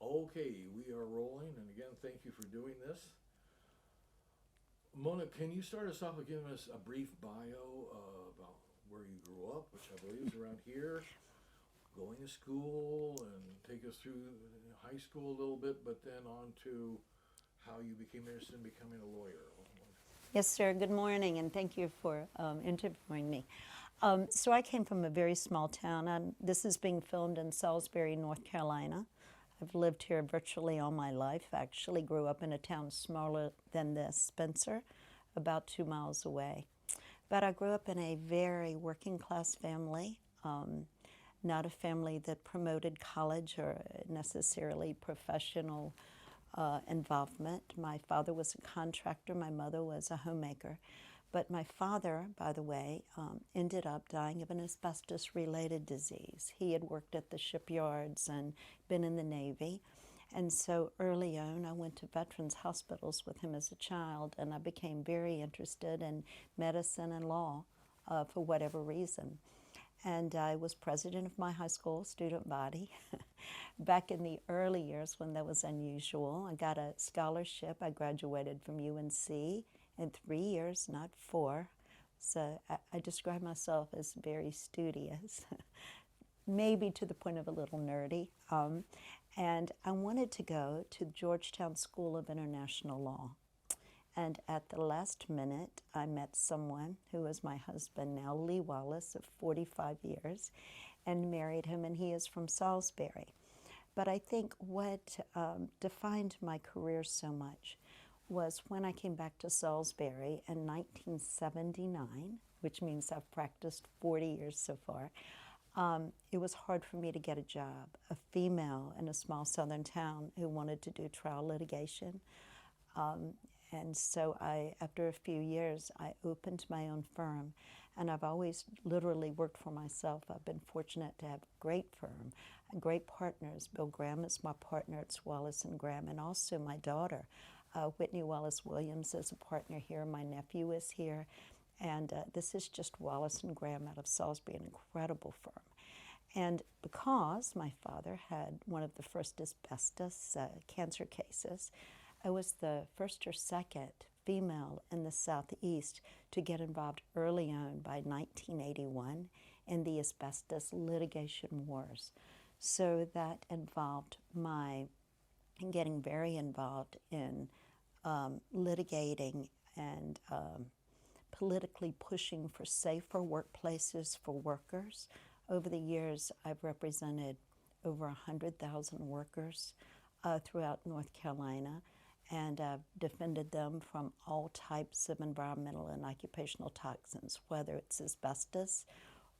Okay, we are rolling, and again, thank you for doing this. Mona, can you start us off with giving us a brief bio about where you grew up, which I believe is around here, going to school, and take us through high school a little bit, but then on to how you became interested in becoming a lawyer. Yes, sir. Good morning, and thank you for interviewing me. So I came from a very small town, and this is being filmed in Salisbury, North Carolina. I've lived here virtually all my life. I actually grew up in a town smaller than this, Spencer, about 2 miles away. But I grew up in a very working class family, not a family that promoted college or necessarily professional involvement. My father was a contractor, my mother was a homemaker. But my father, by the way, ended up dying of an asbestos-related disease. He had worked at the shipyards and been in the Navy. And so early on, I went to veterans hospitals with him as a child, and I became very interested in medicine and law for whatever reason. And I was president of my high school student body. Back in the early years when that was unusual, I got a scholarship. I graduated from UNC in 3 years, not 4. So I describe myself as very studious, maybe to the point of a little nerdy. And I wanted to go to Georgetown School of International Law. And at the last minute, I met someone who was my husband now, Lee Wallace, of 45 years, and married him, and he is from Salisbury. But I think what defined my career so much was when I came back to Salisbury in 1979, which means I've practiced 40 years so far. It was hard for me to get a job, a female in a small southern town who wanted to do trial litigation. And so after a few years, I opened my own firm, and I've always literally worked for myself. I've been fortunate to have a great firm, great partners. Bill Graham is my partner. It's Wallace and Graham, and also my daughter, Whitney Wallace Williams, is a partner here. My nephew is here, and this is just Wallace and Graham out of Salisbury, an incredible firm. And because my father had one of the first asbestos cancer cases, I was the first or second female in the Southeast to get involved early on by 1981 in the asbestos litigation wars. So that involved my getting very involved in litigating and politically pushing for safer workplaces for workers. Over the years, I've represented over 100,000 workers throughout North Carolina, and I've defended them from all types of environmental and occupational toxins, whether it's asbestos,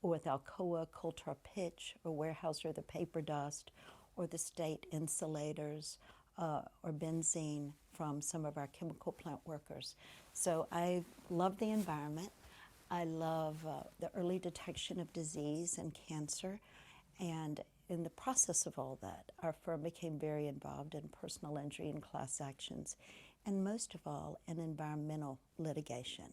or with Alcoa, coal tar pitch, or Weyerhaeuser, the paper dust, or the state insulators, or benzene from some of our chemical plant workers. So I love the environment. I love the early detection of disease and cancer, and in the process of all that, our firm became very involved in personal injury and class actions, and most of all, in environmental litigation.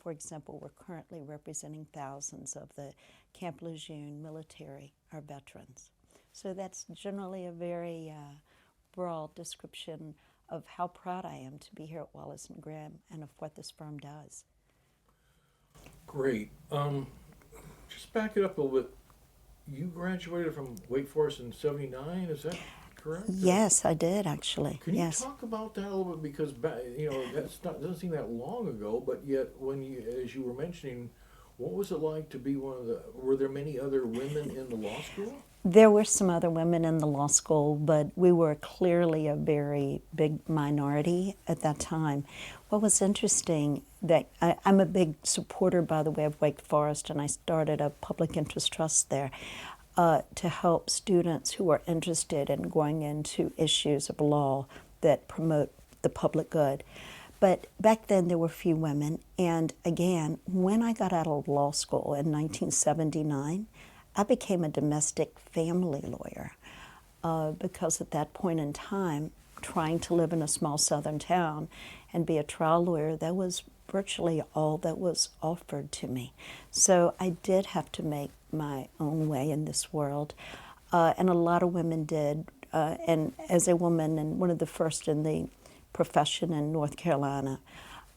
For example, we're currently representing thousands of the Camp Lejeune military, our veterans. So that's generally a very broad description of how proud I am to be here at Wallace and Graham and of what this firm does. Great. Just back it up a little bit. You graduated from Wake Forest in '79, is that correct? Yes, I did actually. Can you Yes. talk about that a little bit? Because that's not doesn't seem that long ago, but yet as you were mentioning, what was it like to be one of the? Were there many other women in the law school? There were some other women in the law school, but we were clearly a very big minority at that time. What was interesting, that I'm a big supporter, by the way, of Wake Forest, and I started a public interest trust there to help students who are interested in going into issues of law that promote the public good. But back then there were few women, and again, when I got out of law school in 1979, I became a domestic family lawyer because at that point in time, trying to live in a small southern town and be a trial lawyer, that was virtually all that was offered to me. So I did have to make my own way in this world, and a lot of women did and as a woman and one of the first in the profession in North Carolina,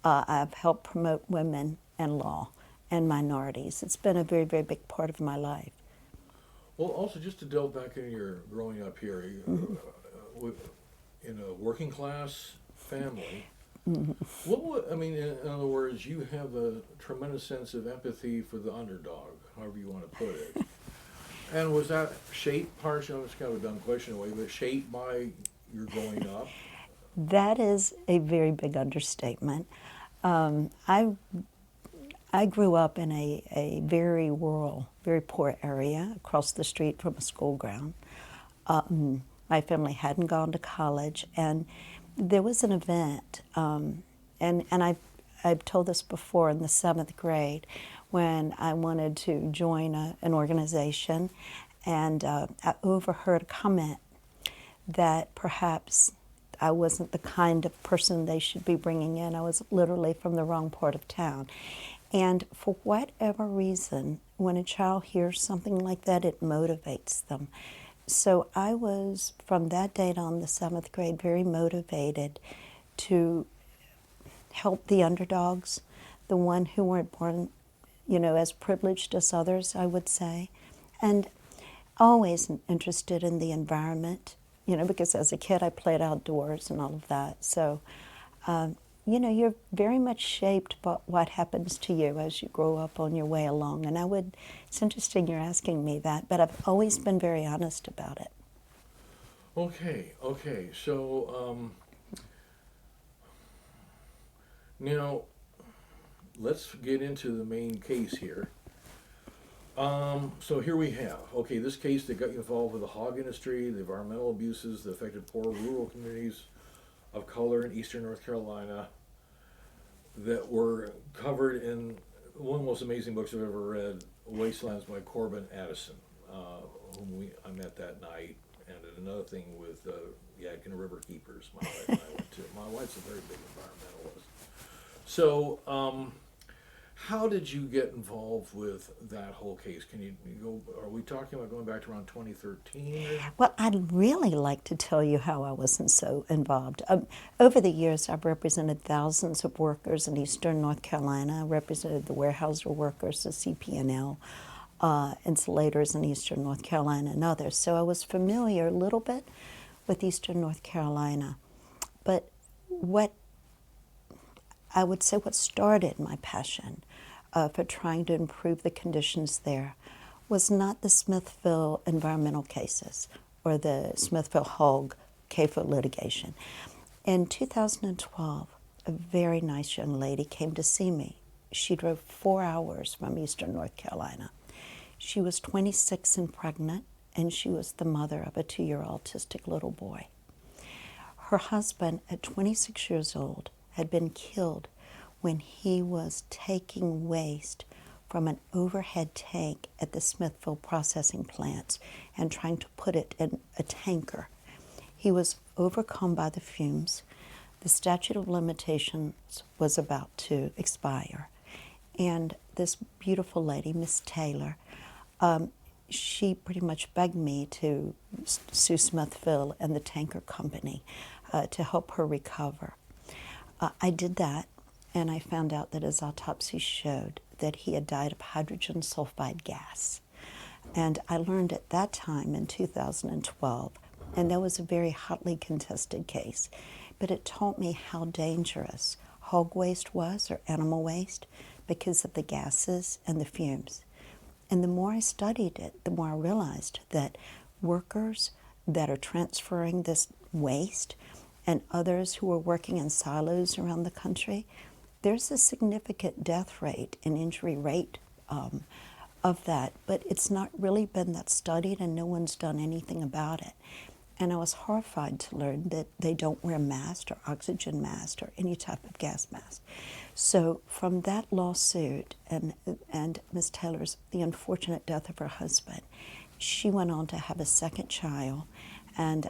I've helped promote women in law and minorities. It's been a very, very big part of my life. Well, also just to delve back into your growing up here, in a working class family, I mean, in other words, you have a tremendous sense of empathy for the underdog, however you want to put it. And was that shaped partially, it's kind of a dumb question in a way, but shaped by your growing up? That is a very big understatement. I grew up in a very rural, very poor area across the street from a school ground. My family hadn't gone to college, and there was an event, and I've told this before, in the 7th grade, when I wanted to join an organization, and I overheard a comment that perhaps I wasn't the kind of person they should be bringing in. I was literally from the wrong part of town. And for whatever reason, when a child hears something like that, it motivates them. So I was, from that date on, the 7th grade, very motivated to help the underdogs, the one who weren't born, as privileged as others, I would say. And always interested in the environment, because as a kid I played outdoors and all of that. So, you're very much shaped by what happens to you as you grow up on your way along. And it's interesting you're asking me that, but I've always been very honest about it. Okay. So, now, let's get into the main case here. So here we have, this case that got you involved with the hog industry, the environmental abuses that affected poor rural communities of color in eastern North Carolina that were covered in one of the most amazing books I've ever read, Wastelands by Corbin Addison, whom I met that night, and did another thing with Yadkin River Keepers, my wife and I went to. My wife's a very big environmentalist. So, how did you get involved with that whole case? Can you go, are we talking about going back to around 2013? Well, I'd really like to tell you how I wasn't so involved. Over the years, I've represented thousands of workers in eastern North Carolina. I represented the Weyerhaeuser workers, the CP&L, insulators in eastern North Carolina, and others. So I was familiar a little bit with eastern North Carolina. But what I would say what started my passion for trying to improve the conditions there was not the Smithville environmental cases or the Smithville hog CAFO litigation. In 2012, a very nice young lady came to see me. She drove 4 hours from eastern North Carolina. She was 26 and pregnant, and she was the mother of a 2-year autistic little boy. Her husband, at 26 years old, had been killed when he was taking waste from an overhead tank at the Smithville processing plants and trying to put it in a tanker. He was overcome by the fumes. The statute of limitations was about to expire. And this beautiful lady, Miss Taylor, she pretty much begged me to sue Smithville and the tanker company to help her recover. I did that, and I found out that his autopsy showed that he had died of hydrogen sulfide gas. And I learned at that time in 2012, and that was a very hotly contested case, but it taught me how dangerous hog waste was, or animal waste, because of the gases and the fumes. And the more I studied it, the more I realized that workers that are transferring this waste and others who are working in silos around the country, there's a significant death rate and injury rate of that, but it's not really been that studied and no one's done anything about it. And I was horrified to learn that they don't wear masks or oxygen masks or any type of gas mask. So from that lawsuit and Ms. Taylor's, the unfortunate death of her husband, she went on to have a second child, and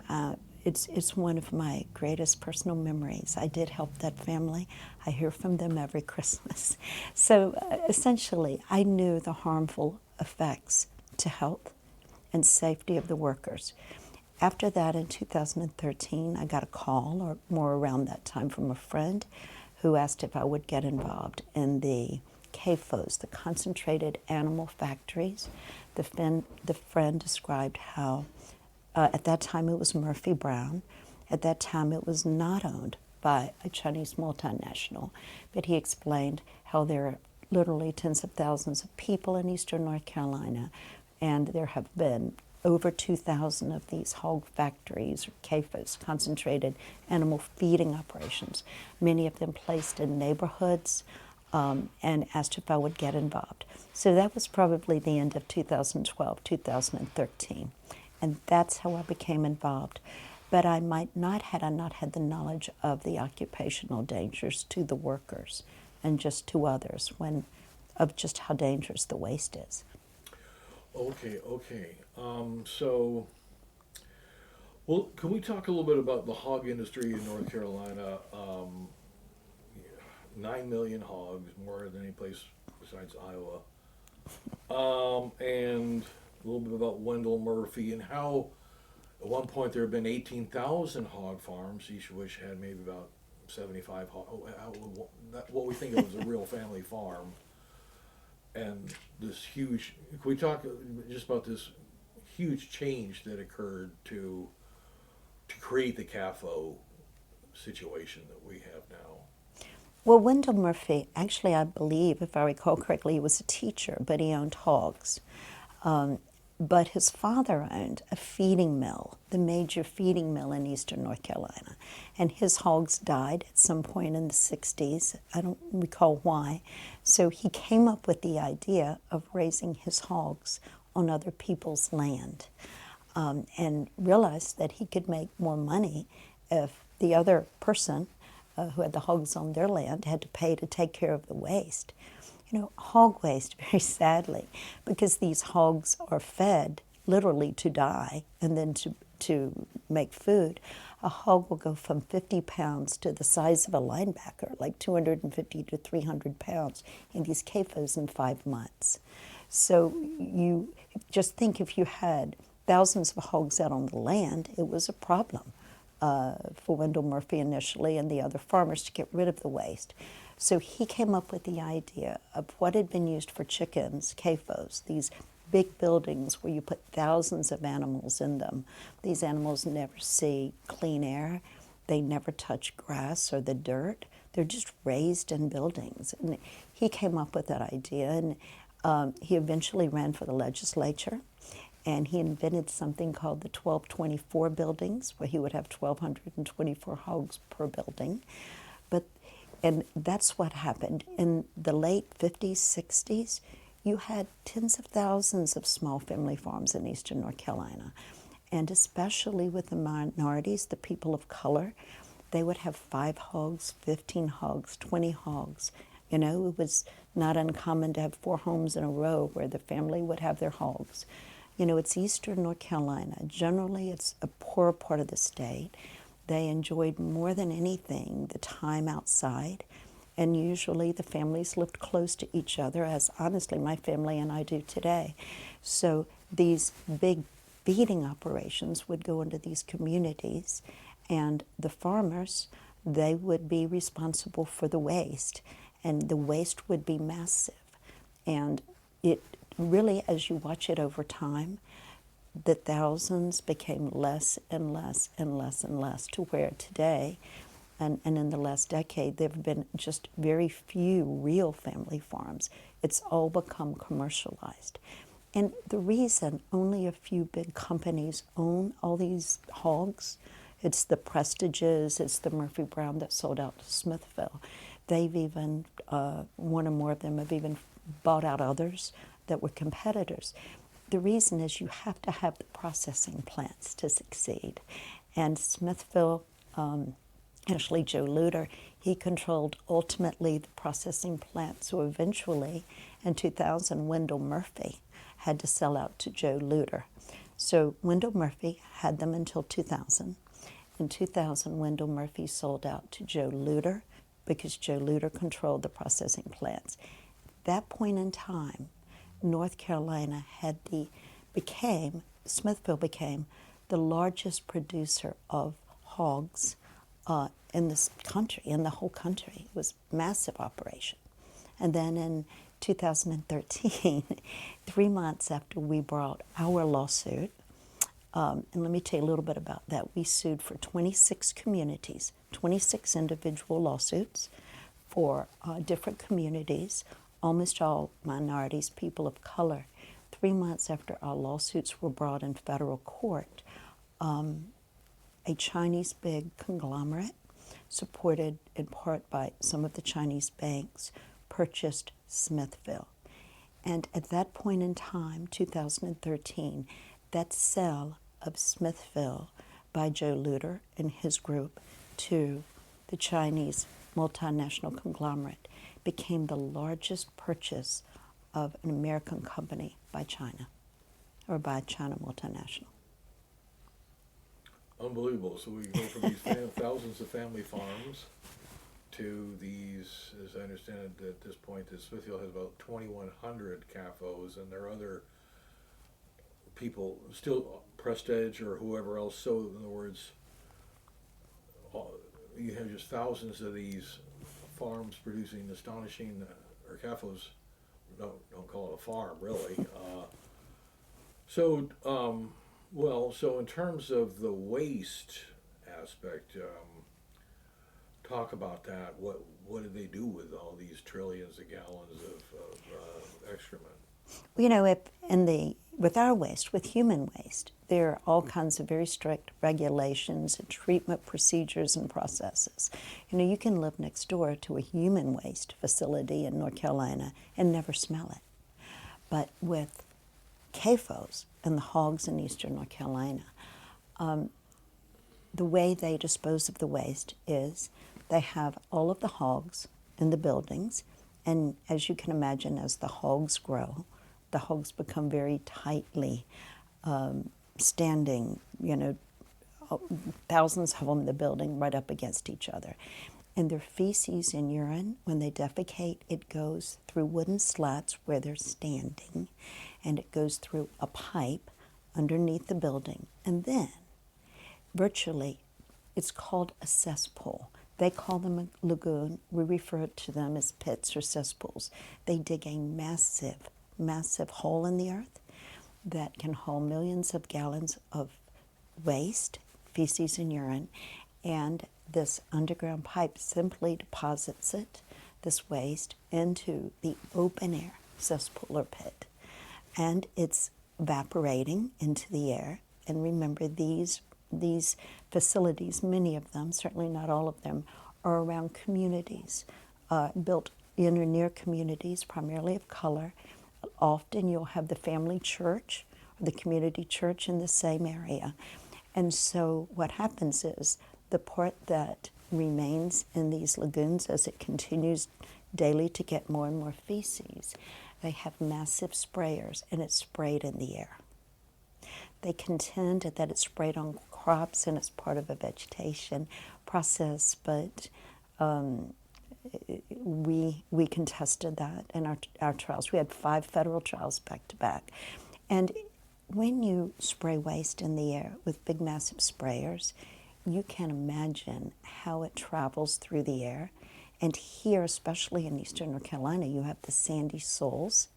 it's one of my greatest personal memories. I did help that family. I hear from them every Christmas. So essentially, I knew the harmful effects to health and safety of the workers. after that, in 2013, I got a call, or more around that time, from a friend who asked if I would get involved in the CAFOs, the concentrated animal factories. The friend described how, at that time, it was Murphy Brown. At that time, it was not owned by a Chinese multinational, but he explained how there are literally tens of thousands of people in eastern North Carolina, and there have been over 2,000 of these hog factories, or CAFOs, concentrated animal feeding operations, many of them placed in neighborhoods, and asked if I would get involved. So that was probably the end of 2012, 2013, and that's how I became involved. But I might not, had I not had the knowledge of the occupational dangers to the workers and just to others, of just how dangerous the waste is. Okay. So, well, can we talk a little bit about the hog industry in North Carolina? 9 million hogs, more than any place besides Iowa. And a little bit about Wendell Murphy and how, at one point, there have been 18,000 hog farms, each of which had maybe about 75 what we think of as a real family farm. And this huge, can we talk just about this huge change that occurred to create the CAFO situation that we have now? Well, Wendell Murphy, actually, I believe, if I recall correctly, he was a teacher, but he owned hogs. But his father owned a feeding mill, the major feeding mill in eastern North Carolina. And his hogs died at some point in the 60s. I don't recall why. So he came up with the idea of raising his hogs on other people's land, and realized that he could make more money if the other person who had the hogs on their land had to pay to take care of the waste. You know, hog waste, very sadly, because these hogs are fed literally to die and then to make food. A hog will go from 50 pounds to the size of a linebacker, like 250 to 300 pounds in these CAFOs in 5 months. So you just think, if you had thousands of hogs out on the land, it was a problem for Wendell Murphy initially and the other farmers to get rid of the waste. So he came up with the idea of what had been used for chickens, CAFOs, these big buildings where you put thousands of animals in them. These animals never see clean air. They never touch grass or the dirt. They're just raised in buildings. And he came up with that idea, and he eventually ran for the legislature, and he invented something called the 1224 buildings, where he would have 1,224 hogs per building. And that's what happened. In the late 50s, 60s, you had tens of thousands of small family farms in eastern North Carolina. And especially with the minorities, the people of color, they would have 5 hogs, 15 hogs, 20 hogs. You know, it was not uncommon to have 4 homes in a row where the family would have their hogs. You know, it's eastern North Carolina. Generally, it's a poorer part of the state. They enjoyed more than anything the time outside, and usually the families lived close to each other, as honestly my family and I do today. So these big feeding operations would go into these communities, and the farmers, they would be responsible for the waste, and the waste would be massive. And it really, as you watch it over time, the thousands became less and less and less and less, to where today, and in the last decade, there have been just very few real family farms. It's all become commercialized. And the reason only a few big companies own all these hogs, it's the Prestiges, it's the Murphy Brown that sold out to Smithville. They've even, one or more of them have even bought out others that were competitors. The reason is you have to have the processing plants to succeed. And Smithville, actually Joe Luter, he controlled ultimately the processing plant. So eventually, in 2000, Wendell Murphy had to sell out to Joe Luter. So Wendell Murphy had them until 2000. In 2000, Wendell Murphy sold out to Joe Luter because Joe Luter controlled the processing plants. At that point in time, North Carolina Smithville became the largest producer of hogs in this country, in the whole country. It was a massive operation. And then in 2013, 3 months after we brought our lawsuit, and let me tell you a little bit about that. We sued for 26 communities, 26 individual lawsuits for different communities, almost all minorities, people of color. 3 months after our lawsuits were brought in federal court, a Chinese big conglomerate, supported in part by some of the Chinese banks, purchased Smithville. And at that point in time, 2013, that sale of Smithville by Joe Luter and his group to the Chinese multinational conglomerate became the largest purchase of an American company by China, or by China multinational. Unbelievable. So we go from these thousands of family farms to these, as I understand it, at this point, Smithfield has about 2,100 CAFOs, and there are other people, still Prestige or whoever else. So, in other words, you have just thousands of these farms producing astonishing, or CAFOs, don't call it a farm, really. So in terms of the waste aspect, talk about that. What do they do with all these trillions of gallons of excrement? You know, with our waste, with human waste, there are all kinds of very strict regulations and treatment procedures and processes. You know, you can live next door to a human waste facility in North Carolina and never smell it. But with CAFOs and the hogs in eastern North Carolina, the way they dispose of the waste is they have all of the hogs in the buildings, and as you can imagine, as the hogs grow, the hogs become very tightly standing, you know, thousands of them in the building right up against each other. And their feces and urine, when they defecate, it goes through wooden slats where they're standing, and it goes through a pipe underneath the building. And then, virtually, it's called a cesspool. They call them a lagoon. We refer to them as pits or cesspools. They dig a massive, massive hole in the earth that can hold millions of gallons of waste, feces and urine, and this underground pipe simply deposits it, this waste, into the open air cesspool or pit. And it's evaporating into the air. And remember, these facilities, many of them, certainly not all of them, are around communities, built in or near communities, primarily of color. Often you'll have the family church or the community church in the same area. And so what happens is the part that remains in these lagoons as it continues daily to get more and more feces, they have massive sprayers, and it's sprayed in the air. They contend that it's sprayed on crops and it's part of a vegetation process, but we contested that in our trials. We had 5 federal trials back to back. And when you spray waste in the air with big, massive sprayers, you can imagine how it travels through the air. And here, especially in eastern North Carolina, you have the sandy soils,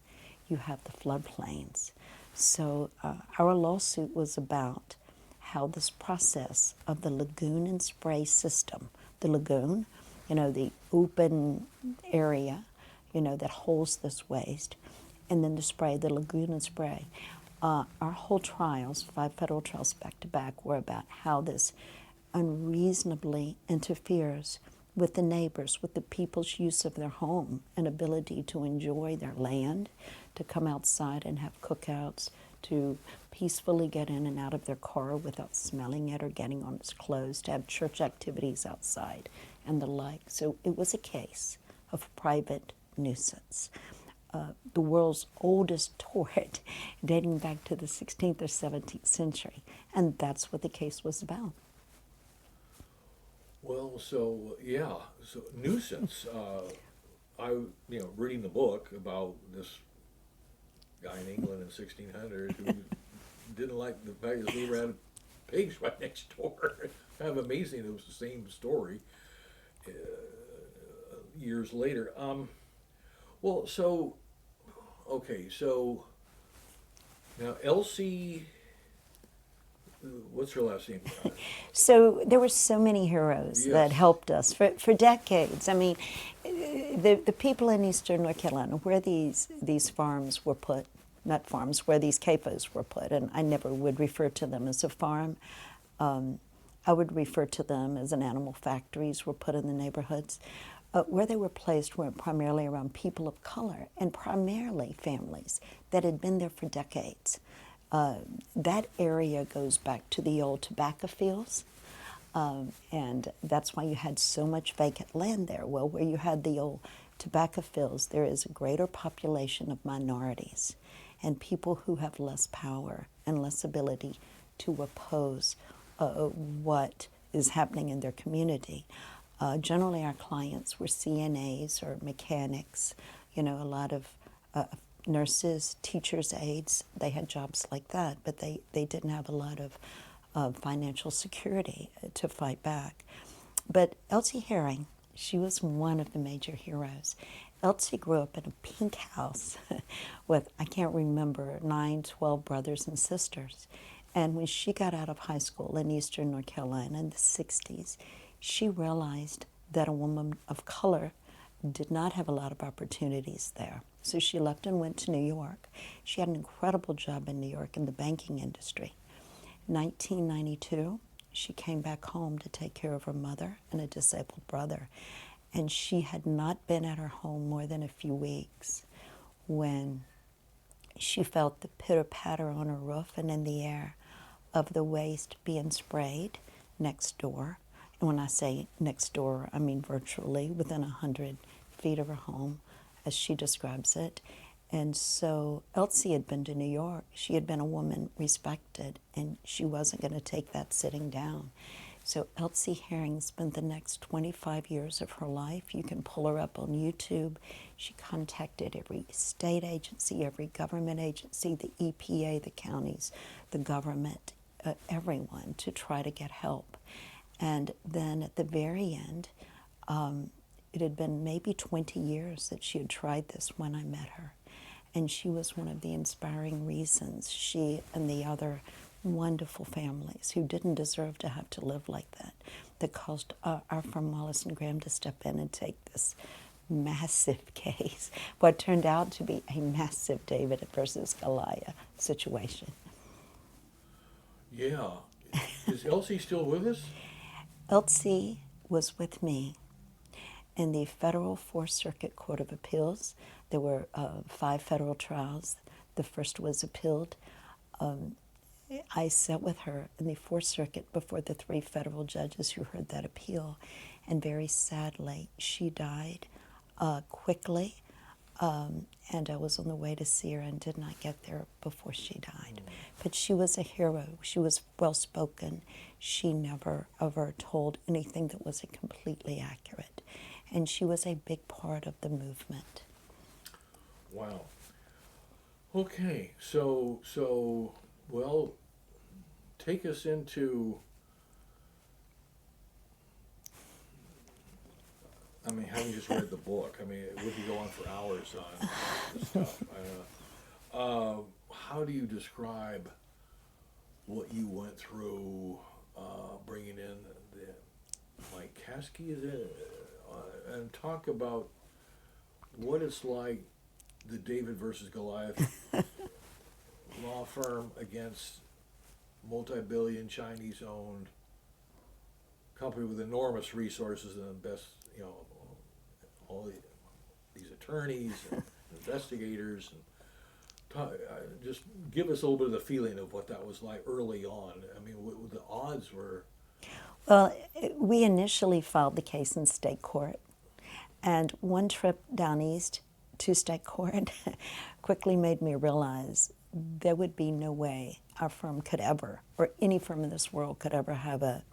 you have the floodplains. So our lawsuit was about how this process of the lagoon and spray system, the lagoon, you know, the open area, you know, that holds this waste, and then the spray, the lagoon and spray. Our whole trials, 5 federal trials back to back, were about how this unreasonably interferes with the neighbors, with the people's use of their home and ability to enjoy their land, to come outside and have cookouts, to peacefully get in and out of their car without smelling it or getting on its clothes, to have church activities outside and the like. So it was a case of private nuisance. The world's oldest tort, dating back to the 16th or 17th century. And that's what the case was about. Well, so nuisance. Reading the book about this guy in England in 1600 who didn't like the fact that he had pigs right next door. Kind of amazing it was the same story years later. Well, so, okay, so now Elsie, what's her last name? So there were so many heroes that Yes. helped us for decades. I mean, the people in eastern North Carolina, where these farms were put, not farms, where these CAFOs were put, and I never would refer to them as a farm. I would refer to them as an animal factories were put in the neighborhoods. Where they were placed were primarily around people of color and primarily families that had been there for decades. That area goes back to the old tobacco fields, and that's why you had so much vacant land there. Well, where you had the old tobacco fields, there is a greater population of minorities and people who have less power and less ability to oppose what is happening in their community. Generally, our clients were CNAs or mechanics, a lot of nurses, teachers' aides. They had jobs like that, but they didn't have a lot of financial security to fight back. But Elsie Herring, she was one of the major heroes. Elsie grew up in a pink house with, I can't remember, 9, 12 brothers and sisters. And when she got out of high school in eastern North Carolina in the 60s, she realized that a woman of color did not have a lot of opportunities there. So she left and went to New York. She had an incredible job in New York in the banking industry. 1992, she came back home to take care of her mother and a disabled brother. And she had not been at her home more than a few weeks when she felt the pitter-patter on her roof and in the air of the waste being sprayed next door. And when I say next door, I mean virtually within 100 feet of her home, as she describes it. And so Elsie had been to New York. She had been a woman respected, and she wasn't going to take that sitting down. So Elsie Herring spent the next 25 years of her life. You can pull her up on YouTube. She contacted every state agency, every government agency, the EPA, the counties, the government, everyone to try to get help. And then at the very end, it had been maybe 20 years that she had tried this when I met her. And she was one of the inspiring reasons, she and the other wonderful families who didn't deserve to have to live like that caused our firm Wallace and Graham to step in and take this massive case, what turned out to be a massive David versus Goliath situation. Yeah. Is Elsie still with us? Elsie was with me in the Federal Fourth Circuit Court of Appeals. There were 5 federal trials. The first was appealed. I sat with her in the Fourth Circuit before the 3 federal judges who heard that appeal, and very sadly, she died quickly, and I was on the way to see her and did not get there before she died. But she was a hero. She was well-spoken. She never ever told anything that wasn't completely accurate, and she was a big part of the movement. Wow. Okay, so well, take us into, I mean, having just read the book, I mean, we could go on for hours on this stuff. How do you describe what you went through bringing in Mike Caskey, is it? And talk about what it's like, the David versus Goliath law firm against multi-billion Chinese-owned company with enormous resources and best, all these attorneys and investigators. And just give us a little bit of the feeling of what that was like early on. I mean, the odds were. Well, we initially filed the case in state court, and one trip down east to state court quickly made me realize there would be no way our firm could ever, or any firm in this world could ever have a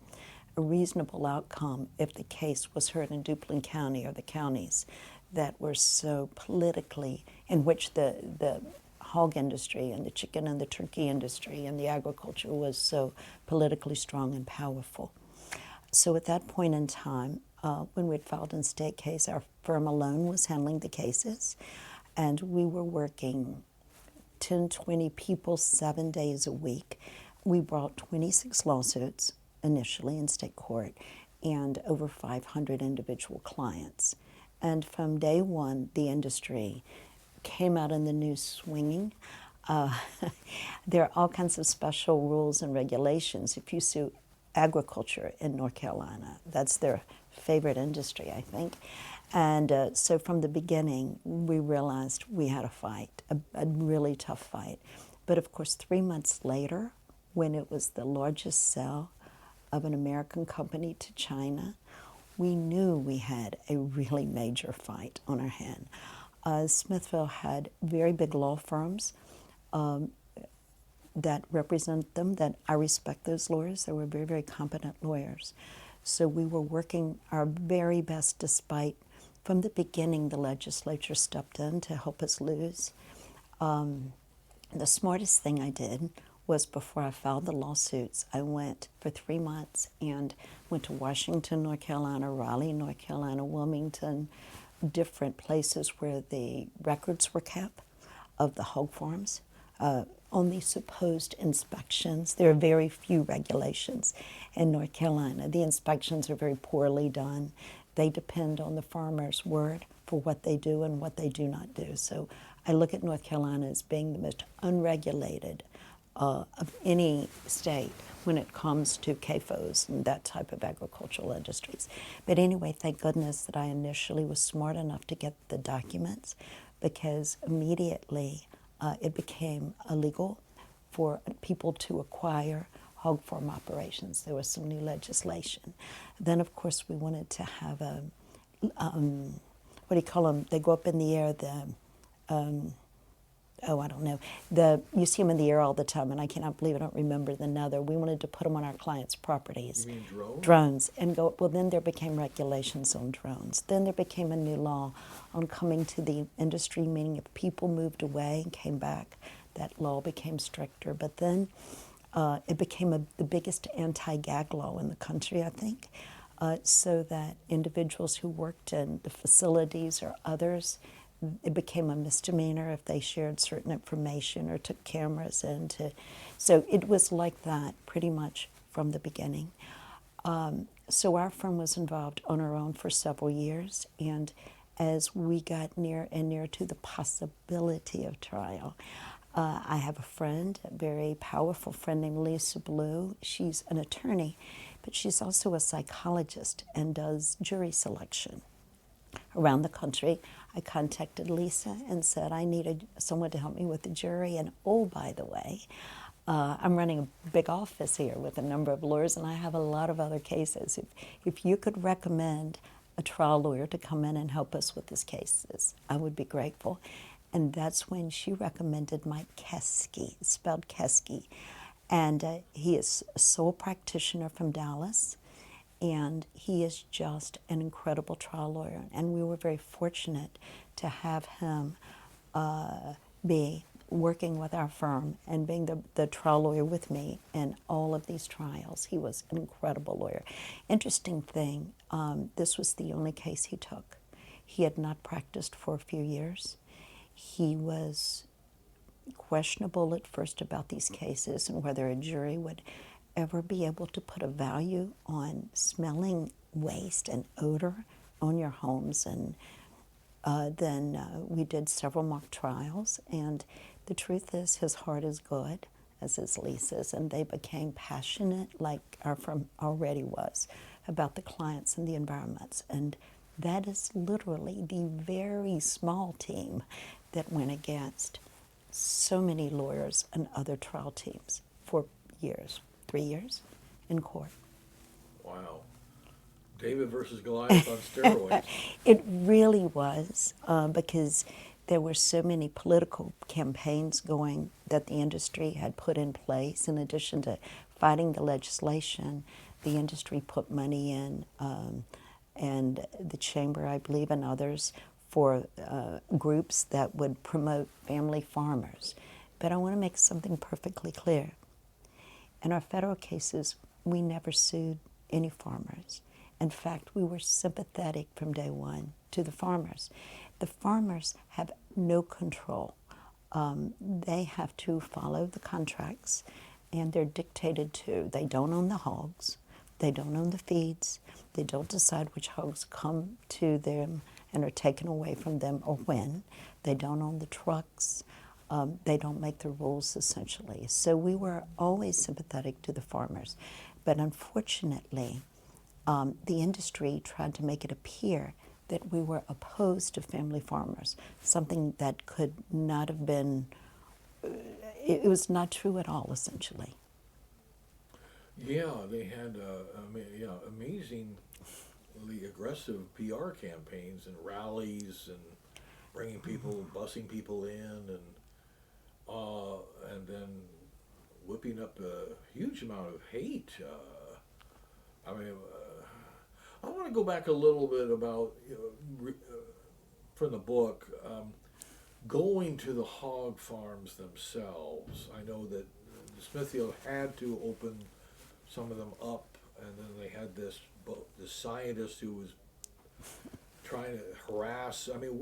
reasonable outcome if the case was heard in Duplin County or the counties that were so politically, in which the hog industry and the chicken and the turkey industry, and the agriculture was so politically strong and powerful. So at that point in time, when we'd filed in state case, our firm alone was handling the cases, and we were working 10, 20 people 7 days a week. We brought 26 lawsuits initially in state court and over 500 individual clients. And from day one, the industry came out in the news swinging. There are all kinds of special rules and regulations. If you sue agriculture in North Carolina, that's their favorite industry, I think. And so from the beginning, we realized we had a fight, a really tough fight. But of course, 3 months later, when it was the largest sale of an American company to China, we knew we had a really major fight on our hand. Smithville had very big law firms that represent them, that I respect those lawyers. They were very, very competent lawyers. So we were working our very best despite, from the beginning, the legislature stepped in to help us lose. The smartest thing I did was before I filed the lawsuits, I went for 3 months and went to Washington, North Carolina, Raleigh, North Carolina, Wilmington, different places where the records were kept of the hog farms. On the supposed inspections, there are very few regulations in North Carolina. The inspections are very poorly done. They depend on the farmer's word for what they do and what they do not do. So I look at North Carolina as being the most unregulated of any state when it comes to CAFOs and that type of agricultural industries. But anyway, thank goodness that I initially was smart enough to get the documents, because immediately it became illegal for people to acquire hog farm operations. There was some new legislation. Then, of course, we wanted to have a, what do you call them? They go up in the air, I don't know. You see them in the air all the time, and I cannot believe I don't remember the other. We wanted to put them on our clients' properties. You mean drones? Drones. And go, well, then there became regulations on drones. Then there became a new law on coming to the industry, meaning if people moved away and came back, that law became stricter. But then it became the biggest anti-gag law in the country, I think, so that individuals who worked in the facilities or others, it became a misdemeanor if they shared certain information or took cameras into. So it was like that pretty much from the beginning. So our firm was involved on our own for several years, and as we got near and near to the possibility of trial, I have a friend, a very powerful friend named Lisa Blue. She's an attorney, but she's also a psychologist and does jury selection around the country. I contacted Lisa and said I needed someone to help me with the jury. And oh, by the way, I'm running a big office here with a number of lawyers, and I have a lot of other cases. If you could recommend a trial lawyer to come in and help us with these cases, I would be grateful. And that's when she recommended Mike Keskey, spelled Keskey. And he is a sole practitioner from Dallas, and he is just an incredible trial lawyer. And we were very fortunate to have him be working with our firm and being the trial lawyer with me in all of these trials. He was an incredible lawyer. Interesting thing, this was the only case he took. He had not practiced for a few years. He was questionable at first about these cases and whether a jury would ever be able to put a value on smelling waste and odor on your homes. And then we did several mock trials, and the truth is his heart is good, as is Lisa's, and they became passionate, like our firm already was, about the clients and the environments. And that is literally the very small team that went against so many lawyers and other trial teams for years, 3 years in court. Wow. David versus Goliath on steroids. It really was, because there were so many political campaigns going that the industry had put in place. In addition to fighting the legislation, the industry put money in, and the chamber, I believe, and others, for groups that would promote family farmers. But I want to make something perfectly clear. In our federal cases, we never sued any farmers. In fact, we were sympathetic from day one to the farmers. The farmers have no control. They have to follow the contracts, and they're dictated to. They don't own the hogs. They don't own the feeds. They don't decide which hogs come to them and are taken away from them or when. They don't own the trucks. They don't make the rules, essentially. So we were always sympathetic to the farmers. But unfortunately, the industry tried to make it appear that we were opposed to family farmers, something that could not have been, it was not true at all, essentially. Yeah, they had amazingly aggressive PR campaigns and rallies and bringing people, busing people in, and then whipping up a huge amount of hate. I want to go back a little bit about from the book, going to the hog farms themselves. I know that Smithfield had to open some of them up, and then they had this scientist who was trying to harass. I mean,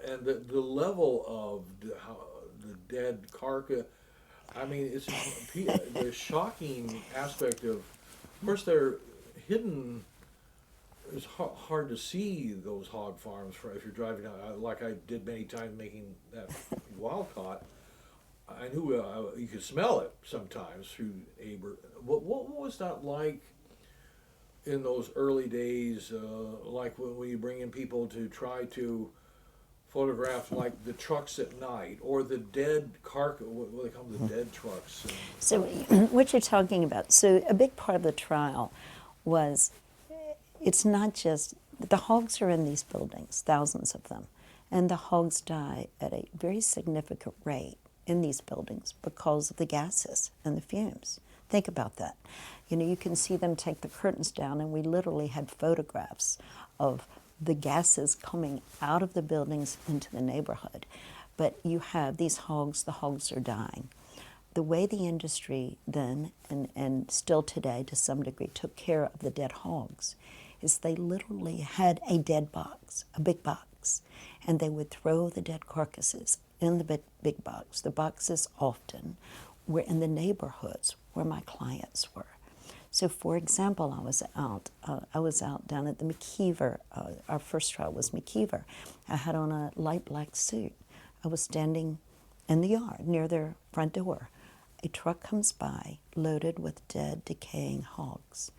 and the level of the dead carcass. I mean, it's the shocking aspect of course, they're hidden. It's hard to see those hog farms if you're driving out, like I did many times making that wild caught. I knew you could smell it sometimes through Aber. What was that like in those early days? Like when you bring in people to try to photograph, like the trucks at night or the dead carcass. What they call them, the dead trucks. So, what you're talking about. So, a big part of the trial was it's not just the hogs are in these buildings, thousands of them, and the hogs die at a very significant rate in these buildings because of the gases and the fumes. Think about that. You know, you can see them take the curtains down, and we literally had photographs of the gases coming out of the buildings into the neighborhood. But you have these hogs, the hogs are dying. The way the industry then, and still today to some degree, took care of the dead hogs is they literally had a dead box, a big box, and they would throw the dead carcasses in the big box. The boxes often were in the neighborhoods where my clients were. So, for example, I was out down at the McKeever. Our first trial was McKeever. I had on a light black suit. I was standing in the yard near their front door. A truck comes by loaded with dead, decaying hogs.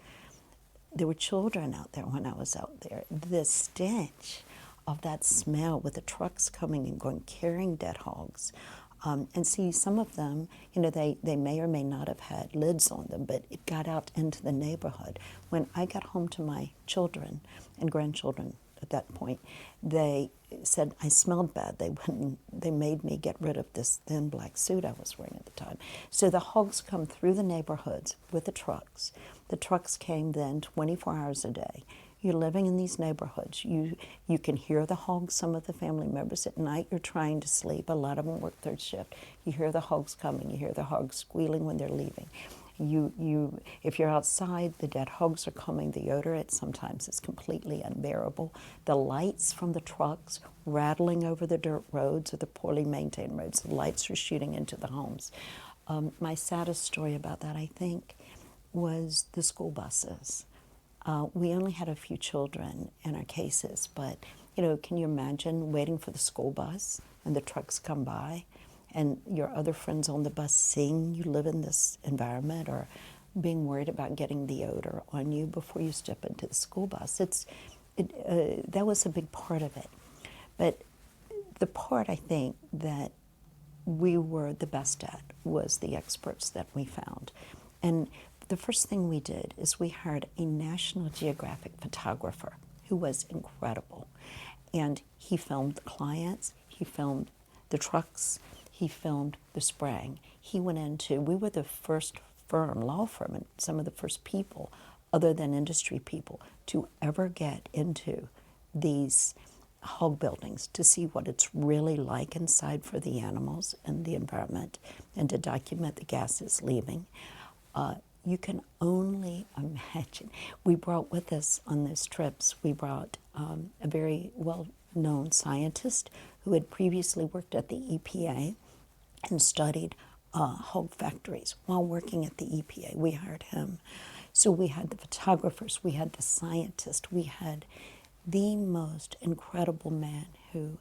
There were children out there when I was out there. The stench of that smell with the trucks coming and going, carrying dead hogs. And see, some of them, you know, they may or may not have had lids on them, but it got out into the neighborhood. When I got home to my children and grandchildren at that point, they said I smelled bad. They made me get rid of this thin black suit I was wearing at the time. So the hogs come through the neighborhoods with the trucks. The trucks came then 24 hours a day. You're living in these neighborhoods. You can hear the hogs, some of the family members. At night, you're trying to sleep. A lot of them work third shift. You hear the hogs coming. You hear the hogs squealing when they're leaving. If you're outside, the dead hogs are coming. The odor, sometimes is completely unbearable. The lights from the trucks rattling over the dirt roads or the poorly maintained roads. The lights are shooting into the homes. My saddest story about that, I think, was the school buses. We only had a few children in our cases, but, you know, can you imagine waiting for the school bus and the trucks come by and your other friends on the bus seeing you live in this environment or being worried about getting the odor on you before you step into the school bus? That was a big part of it. But the part I think that we were the best at was the experts that we found. And the first thing we did is we hired a National Geographic photographer who was incredible. And he filmed the clients, he filmed the trucks, he filmed the spraying. We were the first law firm, and some of the first people, other than industry people, to ever get into these hog buildings to see what it's really like inside for the animals and the environment, and to document the gases leaving. You can only imagine. We brought with us on those trips, we brought a very well-known scientist who had previously worked at the EPA and studied hog factories while working at the EPA. We hired him. So we had the photographers, we had the scientists, we had the most incredible man who,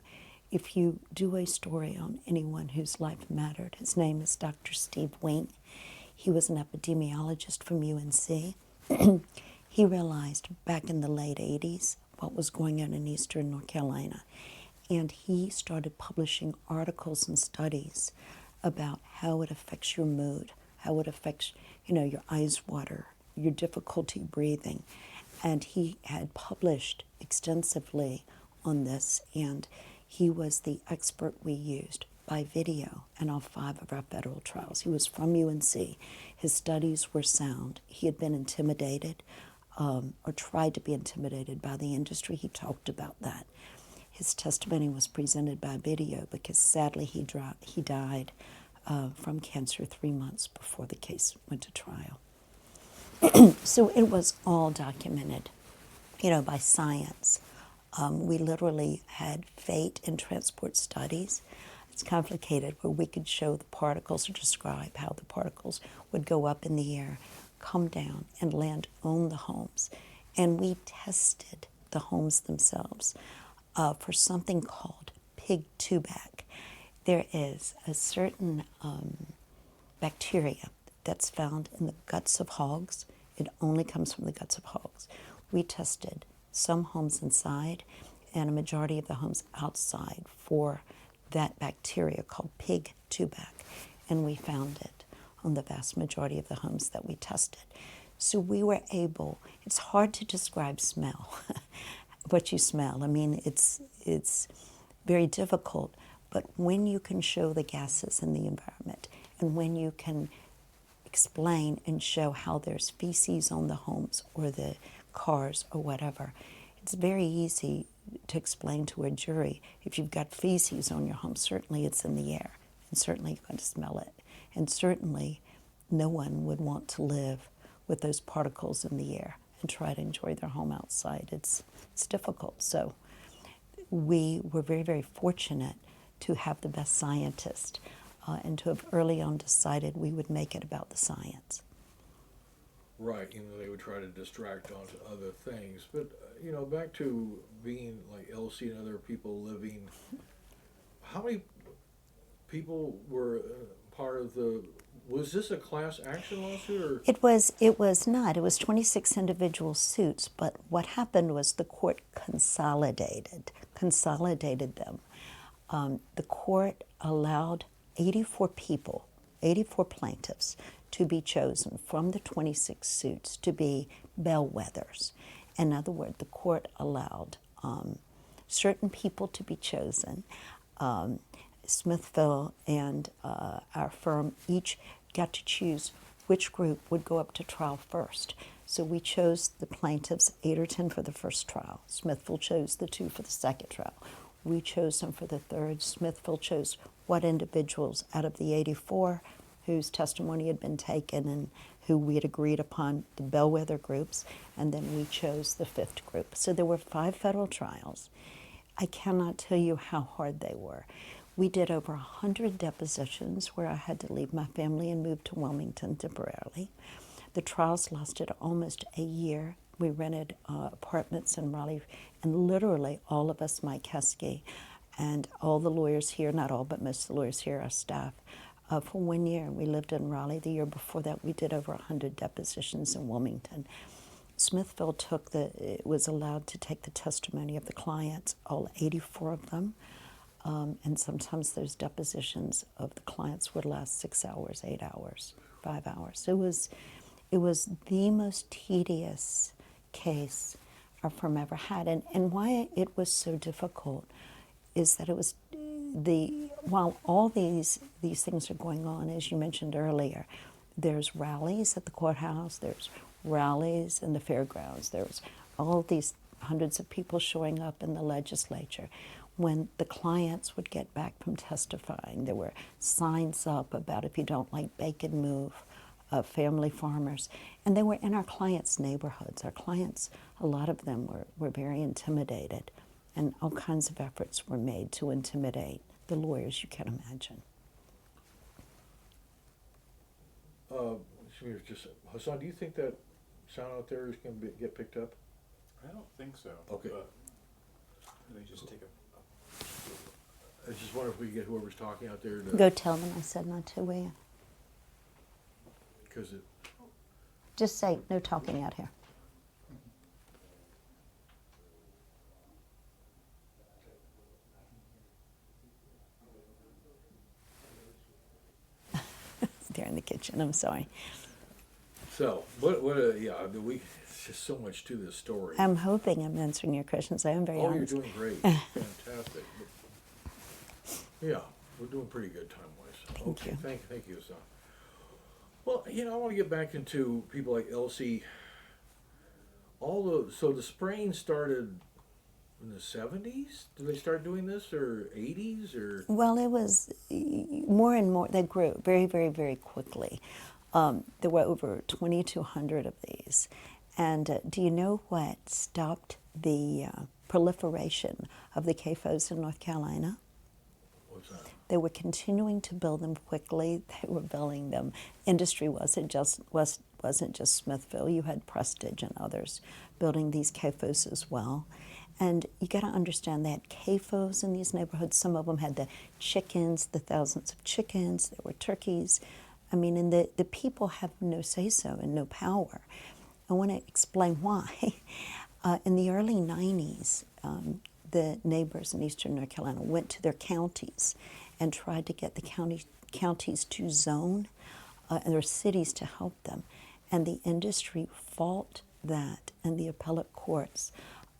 if you do a story on anyone whose life mattered, his name is Dr. Steve Wing. He was an epidemiologist from UNC. He realized back in the late 80s what was going on in eastern North Carolina. And he started publishing articles and studies about how it affects your mood, how it affects, your eyes water, your difficulty breathing. And he had published extensively on this, and he was the expert we used by video in all 5 of our federal trials. He was from UNC. His studies were sound. He had been intimidated or tried to be intimidated by the industry. He talked about that. His testimony was presented by video because sadly he died from cancer 3 months before the case went to trial. So it was all documented, by science. We literally had fate and transport studies. It's complicated, where we could show the particles or describe how the particles would go up in the air, come down, and land on the homes. And we tested the homes themselves for something called pig two-back. There is a certain bacteria that's found in the guts of hogs. It only comes from the guts of hogs. We tested some homes inside and a majority of the homes outside for that bacteria called pig two-back, and we found it on the vast majority of the homes that we tested. So we were able, it's hard to describe smell, what you smell. I mean, it's very difficult, but when you can show the gases in the environment, and when you can explain and show how there's feces on the homes or the cars or whatever, it's very easy to explain to a jury. If you've got feces on your home, certainly it's in the air, and certainly you're going to smell it, and certainly no one would want to live with those particles in the air and try to enjoy their home outside. It's difficult. So we were very, very fortunate to have the best scientist and to have early on decided we would make it about the science. Right, they would try to distract onto other things. But, back to being like Elsie and other people living, how many people were part of was this a class action lawsuit? Or? It was not. It was 26 individual suits, but what happened was the court consolidated them. The court allowed 84 people, 84 plaintiffs, to be chosen from the 26 suits to be bellwethers. In other words, the court allowed certain people to be chosen. Smithville and our firm each got to choose which group would go up to trial first. So we chose the plaintiffs, 8 or 10 for the first trial. Smithville chose the 2 for the second trial. We chose them for the third. Smithville chose what individuals out of the 84 whose testimony had been taken and who we had agreed upon, the bellwether groups, and then we chose the 5th group. So there were 5 federal trials. I cannot tell you how hard they were. We did over 100 depositions where I had to leave my family and move to Wilmington temporarily. The trials lasted almost a year. We rented apartments in Raleigh, and literally all of us, Mike Heskey, and all the lawyers here, not all, but most of the lawyers here, our staff, for 1 year. We lived in Raleigh. The year before that, we did over 100 depositions in Wilmington. Smithville was allowed to take the testimony of the clients, all 84 of them. And sometimes those depositions of the clients would last 6 hours, 8 hours, 5 hours. It was the most tedious case our firm ever had. And why it was so difficult is that it was while all these things are going on, as you mentioned earlier, there's rallies at the courthouse, there's rallies in the fairgrounds, there's all these hundreds of people showing up in the legislature. When the clients would get back from testifying, there were signs up about if you don't like bacon, move, family farmers. And they were in our clients' neighborhoods. Our clients, a lot of them were very intimidated, and all kinds of efforts were made to intimidate the lawyers you can imagine. Hassan, do you think that sound out there is going to get picked up? I don't think so. Okay. But they just take a. I just wonder if we can get whoever's talking out there to, Go tell them I said not to, will you? because it, Just say no talking out here. They're in the kitchen, I'm sorry. so, yeah, it's just so much to this story. I'm hoping I'm answering your questions. I am very Oh, honest. you're doing great. Fantastic. Yeah, we're doing pretty good time-wise. Thank Okay, you. Thank you, Hassan. Well, I want to get back into people like Elsie. So the spraying started in the 70s? Did they start doing this, or 80s, or? Well, it was more and more, they grew very, very, very quickly. There were over 2,200 of these. And do you know what stopped the proliferation of the CAFOs in North Carolina? What's that? They were continuing to build them quickly. They were building them. Industry wasn't just Smithville. You had Prestige and others building these CAFOs as well. And you got to understand they had CAFOs in these neighborhoods. Some of them had the chickens, the thousands of chickens. There were turkeys. I mean, and the people have no say-so and no power. I want to explain why. In the early 90s, the neighbors in eastern North Carolina went to their counties and tried to get the counties to zone and their cities to help them. And the industry fought that, and the appellate courts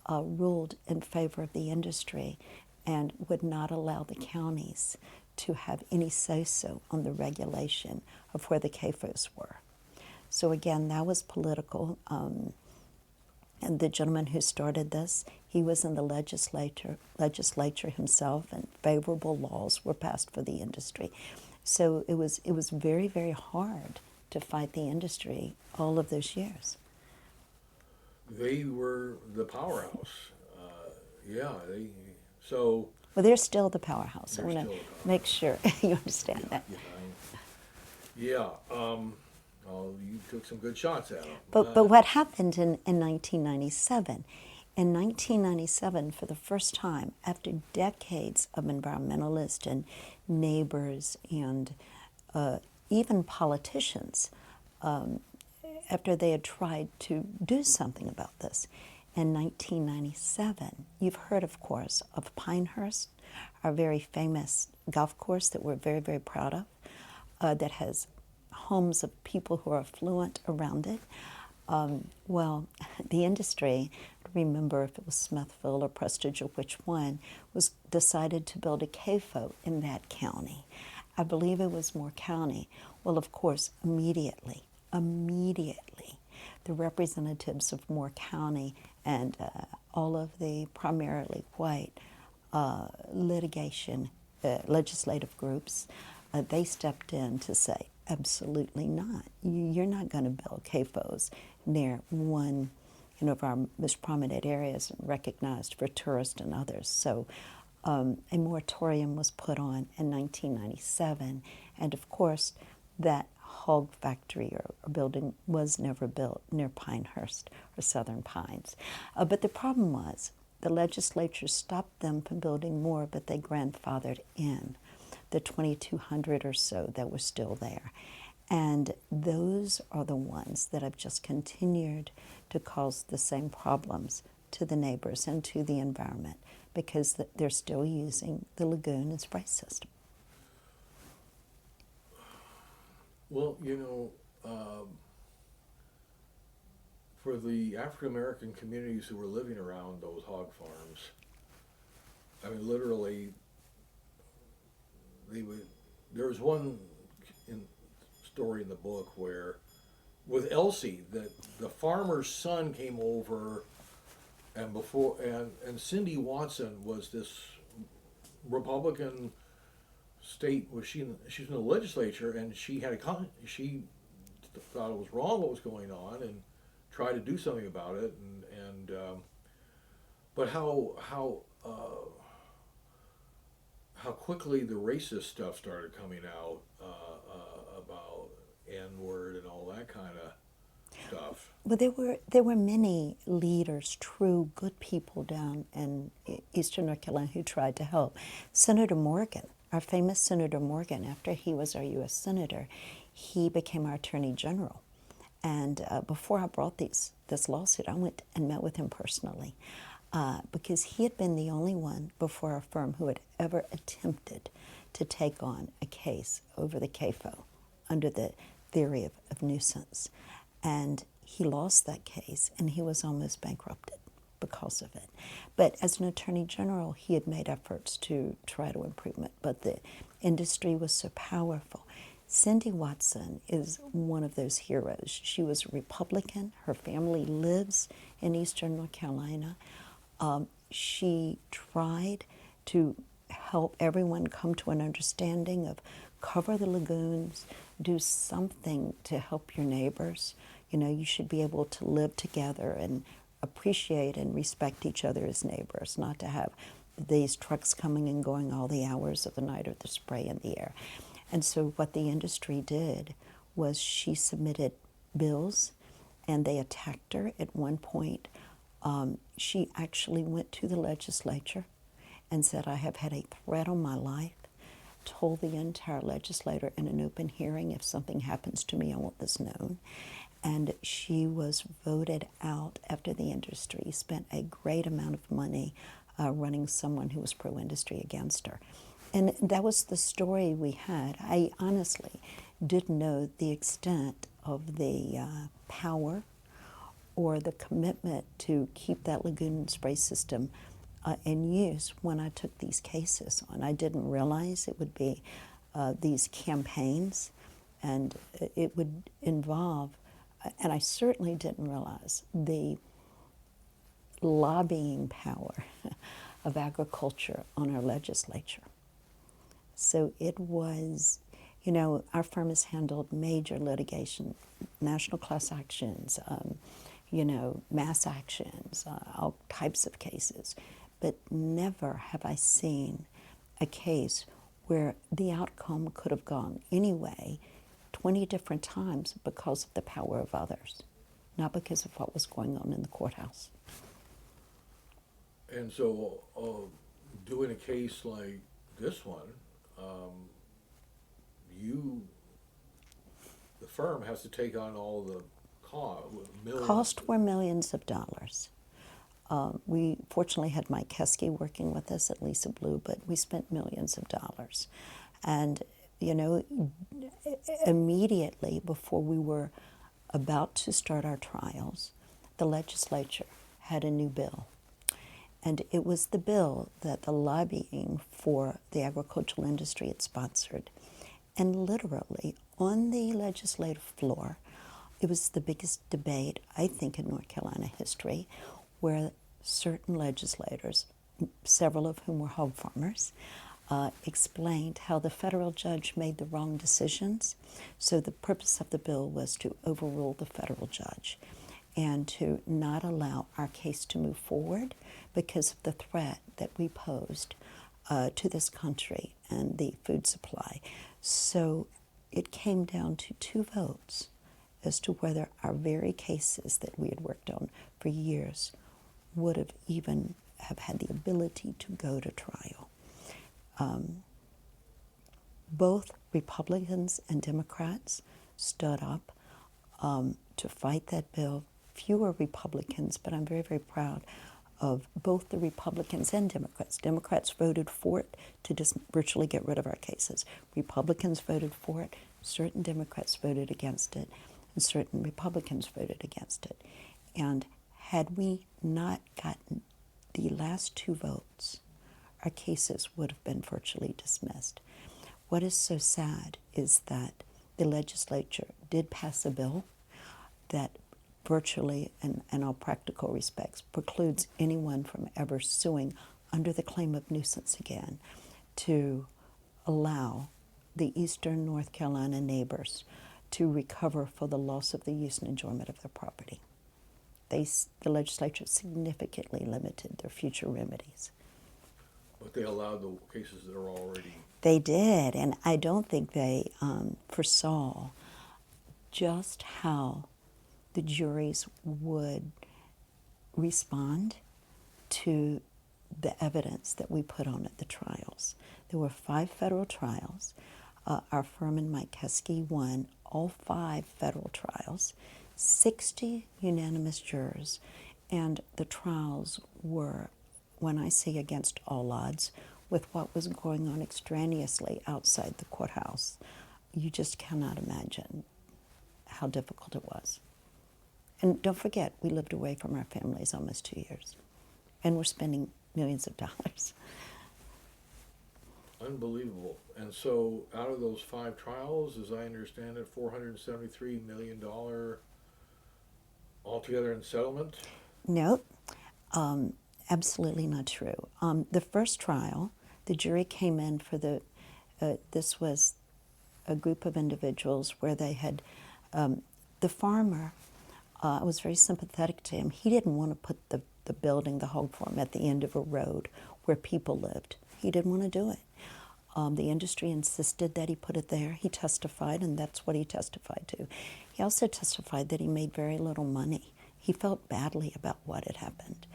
ruled in favor of the industry and would not allow the counties to have any say-so on the regulation of where the CAFOs were. So again, that was political. And the gentleman who started this, he was in the legislature himself, and favorable laws were passed for the industry. So it was very, very hard to fight the industry all of those years. They were the powerhouse. So. Well, they're still the powerhouse. They're I want still to the powerhouse. make sure you understand that. Well, you took some good shots at them. But what happened in 1997? In 1997, for the first time, after decades of environmentalists and neighbors and even politicians, after they had tried to do something about this, in 1997, you've heard, of course, of Pinehurst, our very famous golf course that we're very, very proud of, that has homes of people who are affluent around it. Well, the industry, I don't remember if it was Smithville or Prestige or which one, was decided to build a CAFO in that county. I believe it was Moore County. Well, of course, immediately, the representatives of Moore County and all of the primarily white legislative groups, they stepped in to say, absolutely not. You're not going to build CAFOs near one of our most prominent areas recognized for tourists and others. So a moratorium was put on in 1997. And of course, that hog factory or building was never built near Pinehurst or Southern Pines. But the problem was the legislature stopped them from building more, but they grandfathered in the 2,200 or so that were still there. And those are the ones that have just continued to cause the same problems to the neighbors and to the environment because they're still using the lagoon and spray system. Well, for the African American communities who were living around those hog farms, I mean, literally, there was one story in the book where, with Elsie, that the farmer's son came over and before, and Cindy Watson was this Republican state, she's in the legislature, and she had she thought it was wrong what was going on and tried to do something about it, but how quickly the racist stuff started coming out about N-word and all that kind of stuff. Well, there were many leaders, true good people down in Eastern North Carolina who tried to help. Senator Morgan, our famous Senator Morgan, after he was our U.S. Senator, he became our Attorney General. And before I brought this lawsuit, I went and met with him personally because he had been the only one before our firm who had ever attempted to take on a case over the CAFO under the theory of nuisance. And he lost that case, and he was almost bankrupted because of it. But as an Attorney General, he had made efforts to try to improve it, but the industry was so powerful. Cindy Watson is one of those heroes. She was a Republican. Her family lives in Eastern North Carolina. She tried to help everyone come to an understanding of cover the lagoons, do something to help your neighbors. You know, you should be able to live together and appreciate and respect each other as neighbors, not to have these trucks coming and going all the hours of the night or the spray in the air. And so what the industry did was she submitted bills, and they attacked her at one point. She actually went to the legislature and said, I have had a threat on my life, told the entire legislature in an open hearing, if something happens to me, I want this known. And she was voted out after the industry spent a great amount of money running someone who was pro-industry against her. And that was the story we had. I honestly didn't know the extent of the power or the commitment to keep that lagoon spray system in use when I took these cases on. I didn't realize it would be these campaigns, and it would involve, and I certainly didn't realize the lobbying power of agriculture on our legislature. So it was, you know, our firm has handled major litigation, national class actions, you know, mass actions, all types of cases. But never have I seen a case where the outcome could have gone anyway 20 different times because of the power of others, not because of what was going on in the courthouse. And so, doing a case like this one, the firm has to take on all the millions. Cost were millions of dollars. We fortunately had Mike Keskey working with us at Lisa Blue, but we spent millions of dollars. And, you know, immediately before we were about to start our trials, the legislature had a new bill. And it was the bill that the lobbying for the agricultural industry had sponsored. And literally, on the legislative floor, it was the biggest debate, I think, in North Carolina history, where certain legislators, several of whom were hog farmers, explained how the federal judge made the wrong decisions. So the purpose of the bill was to overrule the federal judge and to not allow our case to move forward because of the threat that we posed to this country and the food supply. So it came down to 2 votes as to whether our very cases that we had worked on for years would have even have had the ability to go to trial. Both Republicans and Democrats stood up to fight that bill. Fewer Republicans, but I'm very, very proud of both the Republicans and Democrats. Democrats voted for it to just virtually get rid of our cases. Republicans voted for it. Certain Democrats voted against it, and certain Republicans voted against it. And had we not gotten the last 2 votes, our cases would have been virtually dismissed. What is so sad is that the legislature did pass a bill that virtually, in all practical respects, precludes anyone from ever suing under the claim of nuisance again to allow the eastern North Carolina neighbors to recover for the loss of the use and enjoyment of their property. The legislature significantly limited their future remedies. But they allowed the cases that are already. They did, and I don't think they foresaw just how the juries would respond to the evidence that we put on at the trials. There were 5 federal trials. Our firm and Mike Keskey won all 5 federal trials, 60 unanimous jurors, and the trials were, when I say against all odds, with what was going on extraneously outside the courthouse. You just cannot imagine how difficult it was. And don't forget, we lived away from our families almost 2 years, and we're spending millions of dollars. Unbelievable. And so out of those 5 trials, as I understand it, $473 million altogether in settlement? No, absolutely not true. The first trial, the jury came in for this was a group of individuals where they had, the farmer, I was very sympathetic to him. He didn't want to put the building, the hog farm, at the end of a road where people lived. He didn't want to do it. The industry insisted that he put it there. He testified, and that's what he testified to. He also testified that he made very little money. He felt badly about what had happened.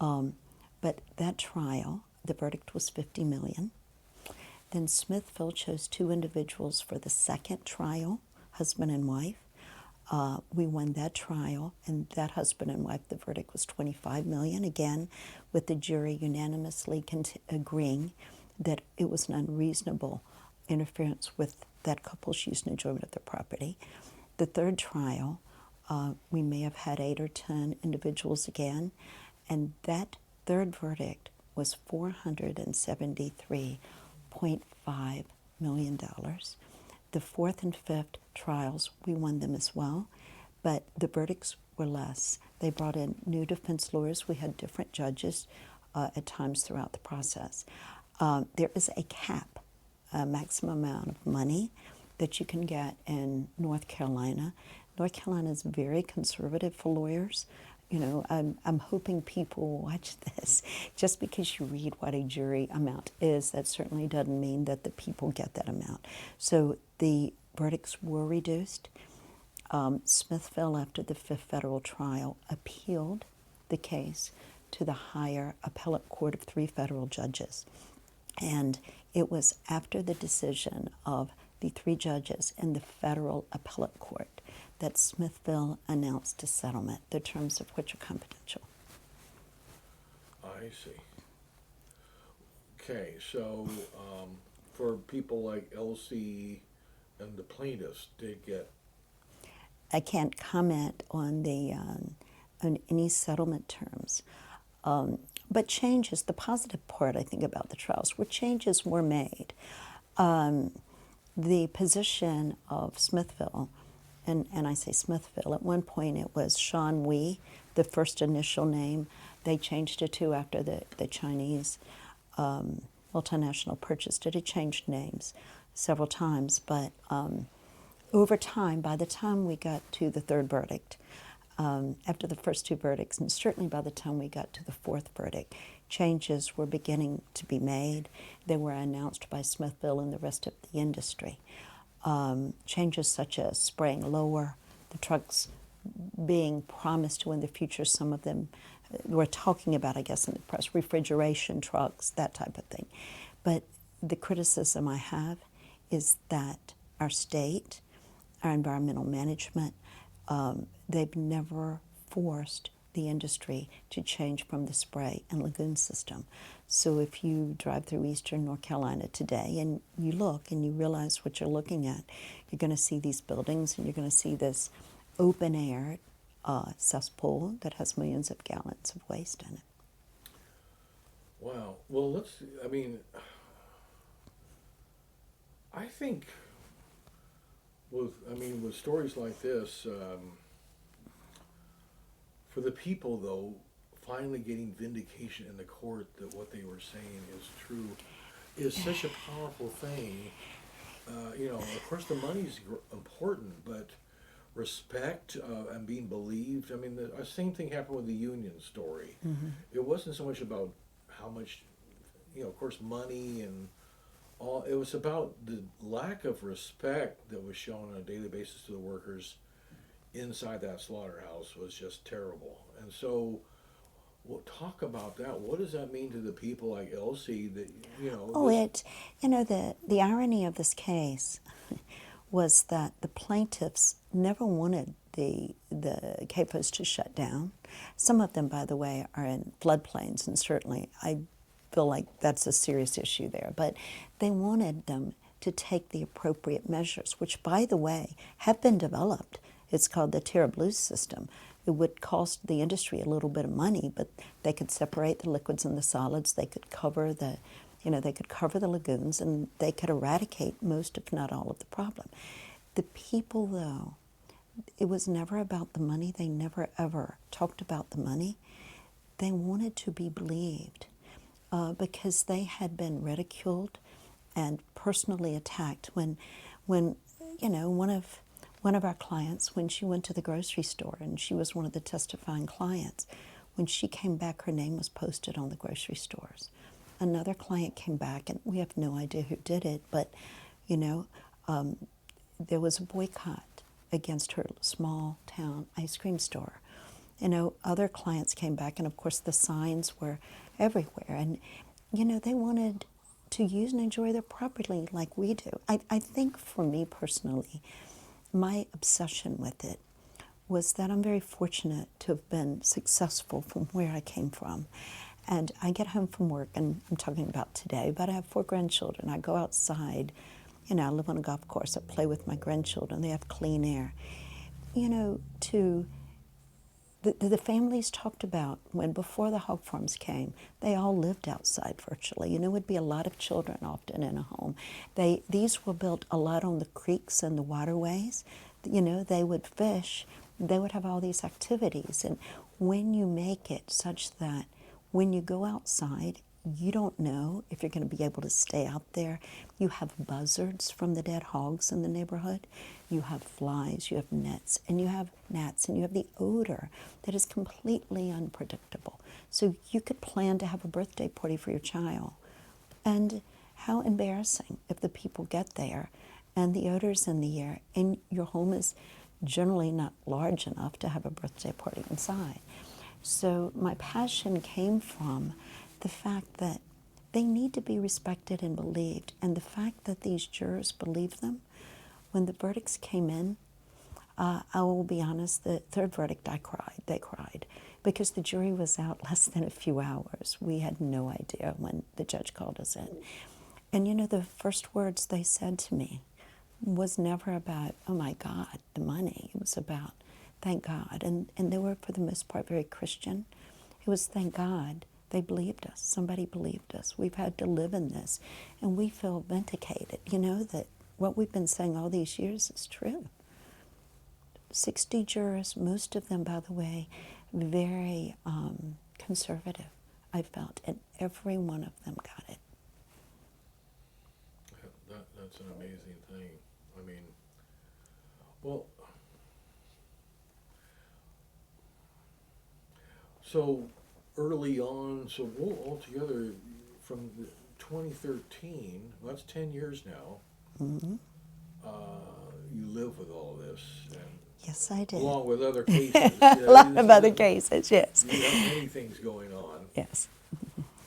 But that trial, the verdict was $50 million. Then Smithville chose 2 individuals for the second trial, husband and wife. We won that trial, and that husband and wife, the verdict was $25 million, again, with the jury unanimously agreeing that it was an unreasonable interference with that couple's use and enjoyment of their property. The third trial, we may have had 8 or 10 individuals again, and that third verdict was $473.5 million. The fourth and fifth trials, we won them as well, but the verdicts were less. They brought in new defense lawyers. We had different judges at times throughout the process. There is a cap, a maximum amount of money that you can get in North Carolina. North Carolina is very conservative for lawyers. You know, I'm hoping people watch this. Just because you read what a jury amount is, that certainly doesn't mean that the people get that amount. So the verdicts were reduced. Smithville, after the 5th federal trial, appealed the case to the higher appellate court of 3 federal judges. And it was after the decision of the 3 judges in the federal appellate court that Smithville announced a settlement, the terms of which are confidential. I see. Okay, so for people like Elsie and the plaintiffs, they get. I can't comment on on any settlement terms. But changes, the positive part, I think, about the trials, where changes were made. The position of Smithville, and I say Smithville, at one point it was Sean Wee, the first initial name. They changed it to after the Chinese multinational purchased it. It changed names several times, but over time, by the time we got to the third verdict, after the first 2 verdicts, and certainly by the time we got to the 4th verdict, changes were beginning to be made. They were announced by Smithville and the rest of the industry. Changes such as spraying lower, the trucks being promised to in the future, some of them we're talking about, I guess, in the press, refrigeration trucks, that type of thing. But the criticism I have is that our state, our environmental management, they've never forced the industry to change from the spray and lagoon system. So if you drive through eastern North Carolina today and you look and you realize what you're looking at, you're going to see these buildings and you're going to see this open air cesspool that has millions of gallons of waste in it. Wow. Well, I think with stories like this, for the people, though, finally getting vindication in the court that what they were saying is true is such a powerful thing. Of course, the money's important, but respect and being believed. I mean, the same thing happened with the union story. Mm-hmm. It wasn't so much about how much, of course, money and all. It was about the lack of respect that was shown on a daily basis to the workers inside that slaughterhouse was just terrible. And so, we'll talk about that. What does that mean to the people like Elsie that, Oh, the irony of this case was that the plaintiffs never wanted the capos to shut down. Some of them, by the way, are in floodplains, and certainly I feel like that's a serious issue there. But they wanted them to take the appropriate measures, which, by the way, have been developed. It's called the Terra Blue system. It would cost the industry a little bit of money, but they could separate the liquids and the solids. They could cover the lagoons, and they could eradicate most, if not all, of the problem. The people, though, it was never about the money. They never, ever talked about the money. They wanted to be believed because they had been ridiculed and personally attacked. When one of our clients, when she went to the grocery store, and she was one of the testifying clients, when she came back, her name was posted on the grocery stores. Another client came back, and we have no idea who did it, but, there was a boycott against her small town ice cream store. Other clients came back, and of course the signs were everywhere. And, they wanted to use and enjoy their property like we do. I think for me personally, my obsession with it was that I'm very fortunate to have been successful from where I came from. And I get home from work, and I'm talking about today, but I have 4 grandchildren. I go outside, I live on a golf course. I play with my grandchildren. They have clean air. The families talked about when before the hog farms came, they all lived outside virtually. It would be a lot of children often in a home. These were built a lot on the creeks and the waterways. They would fish. They would have all these activities. And when you make it such that when you go outside, you don't know if you're going to be able to stay out there. You have buzzards from the dead hogs in the neighborhood. You have flies, you have nets, and you have gnats, and you have the odor that is completely unpredictable. So you could plan to have a birthday party for your child. And how embarrassing if the people get there and the odor's in the air, and your home is generally not large enough to have a birthday party inside. So my passion came from the fact that they need to be respected and believed, and the fact that these jurors believed them. When the verdicts came in, I will be honest, the third verdict, I cried. They cried because the jury was out less than a few hours. We had no idea when the judge called us in. And the first words they said to me was never about, oh my God, the money. It was about, thank God. And they were, for the most part, very Christian. It was, thank God, they believed us. Somebody believed us. We've had to live in this. And we feel vindicated, that what we've been saying all these years is true. 60 jurors, most of them, by the way, very conservative, I felt, and every one of them got it. That's an amazing thing. I mean, well, so early on, so altogether from 2013, well, that's 10 years now, Mm-hmm. You live with all this. And Yes, I did. along with other cases. A lot of other cases, yes. You have many things going on. Yes.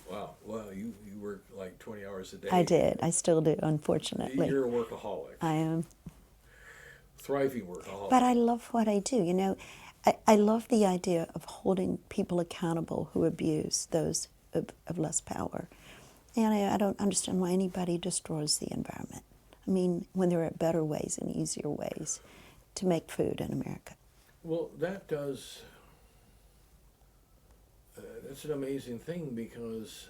Wow. Well, you work like 20 hours a day. I did. I still do, unfortunately. You're a workaholic. I am. Thriving workaholic. But I love what I do. I love the idea of holding people accountable who abuse those of less power. And I don't understand why anybody destroys the environment. I mean, when there are better ways and easier ways to make food in America. Well, that does, that's an amazing thing because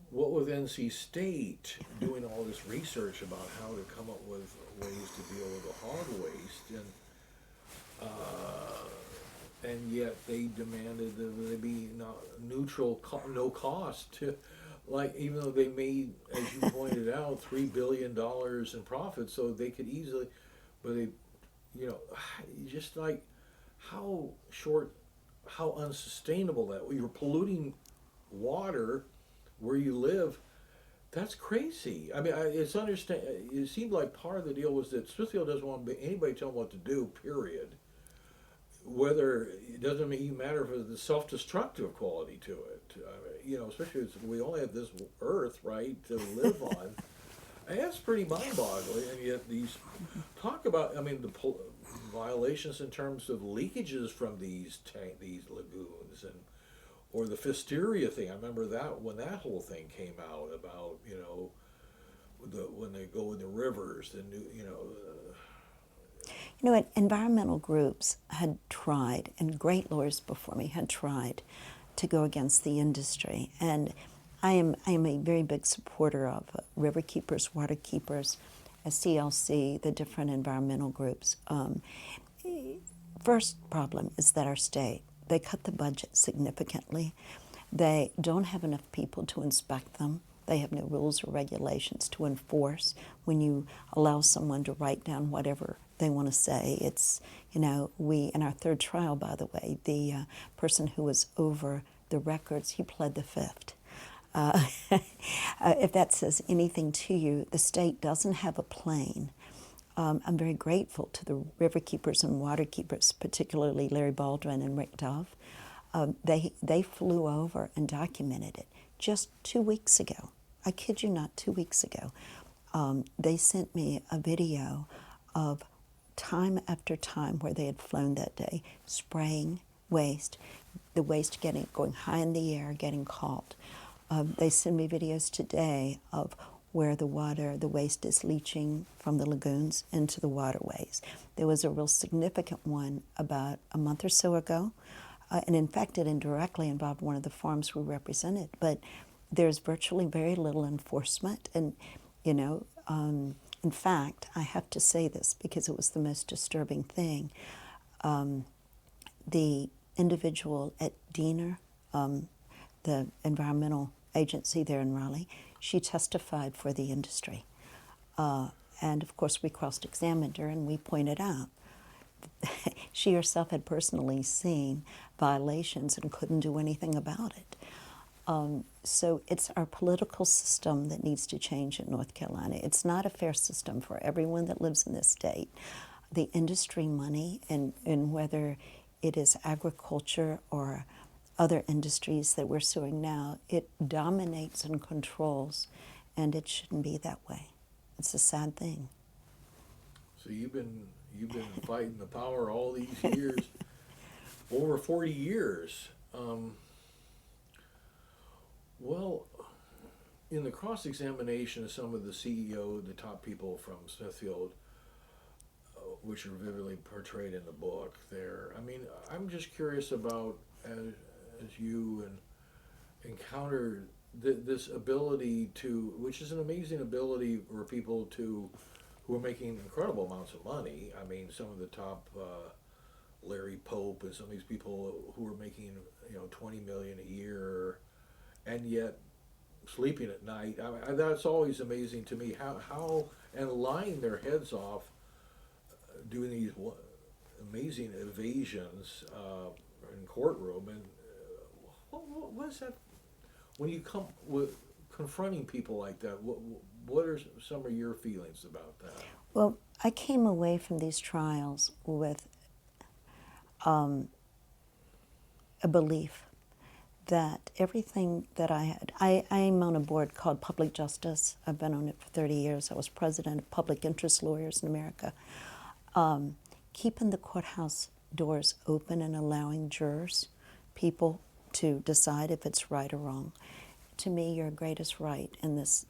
what with NC State doing all this research about how to come up with ways to deal with the hog waste, and and yet they demanded that they be not neutral, no cost to, like, even though they made, as you pointed out, $3 billion in profit, so they could easily, but they, you know, just like how short, how unsustainable that. You're polluting water where you live. That's crazy. I mean, it's understand. It seemed like part of the deal was that Smithfield doesn't want anybody to tell them what to do. Period. Whether it doesn't even matter for the self-destructive quality to it. You know, especially as we only have this earth, right, to live on. And that's pretty mind-boggling. And yet these talk about. I mean, the violations in terms of leakages from these lagoons and. Or the Fisteria thing. I remember that when that whole thing came out about, you know, when they go in the rivers, the new, you know. You know what? Environmental groups had tried, and great lawyers before me had tried to go against the industry. And I am a very big supporter of river keepers, water keepers, CLC, the different environmental groups. First problem is that our state, they cut the budget significantly. They don't have enough people to inspect them. They have no rules or regulations to enforce when you allow someone to write down whatever they want to say. It's, you know, we, in our third trial, by the way, the person who was over the records, he pled the fifth. If that says anything to you, the state doesn't have a plane. I'm very grateful to the river keepers and water keepers, particularly Larry Baldwin and Rick Dove. They flew over and documented it just 2 weeks ago. I kid you not, 2 weeks ago. They sent me a video of time after time where they had flown that day, spraying waste, the waste going high in the air, getting caught. They send me videos today of where the waste is leaching from the lagoons into the waterways. There was a real significant one about a month or so ago, and in fact it indirectly involved one of the farms we represented, but there's virtually very little enforcement. And, you know, in fact, I have to say this because it was the most disturbing thing. The individual at Diener, the environmental agency there in Raleigh, she testified for the industry. And of course we cross-examined her and we pointed out she herself had personally seen violations and couldn't do anything about it. So it's our political system that needs to change in North Carolina. It's not a fair system for everyone that lives in this state. The industry money, and whether it is agriculture or other industries that we're suing now, it dominates and controls, and it shouldn't be that way. It's a sad thing. So you've been fighting the power all these years, over 40 years. Well, in the cross-examination of some of the CEO, the top people from Smithfield, which are vividly portrayed in the book there, I mean, I'm just curious about, as you encountered this ability to, which is an amazing ability for people who are making incredible amounts of money. I mean, some of the top, Larry Pope and some of these people who are making, you know, $20 million a year, and yet sleeping at night. That's always amazing to me. How and lying their heads off, doing these amazing evasions in courtroom. And what is that? When you come with confronting people like that, what are some of your feelings about that? Well, I came away from these trials with a belief that everything that I'm on a board called Public Justice. I've been on it for 30 years. I was president of Public Interest Lawyers in America. Keeping the courthouse doors open and allowing jurors, people, to decide if it's right or wrong. To me, your greatest right in this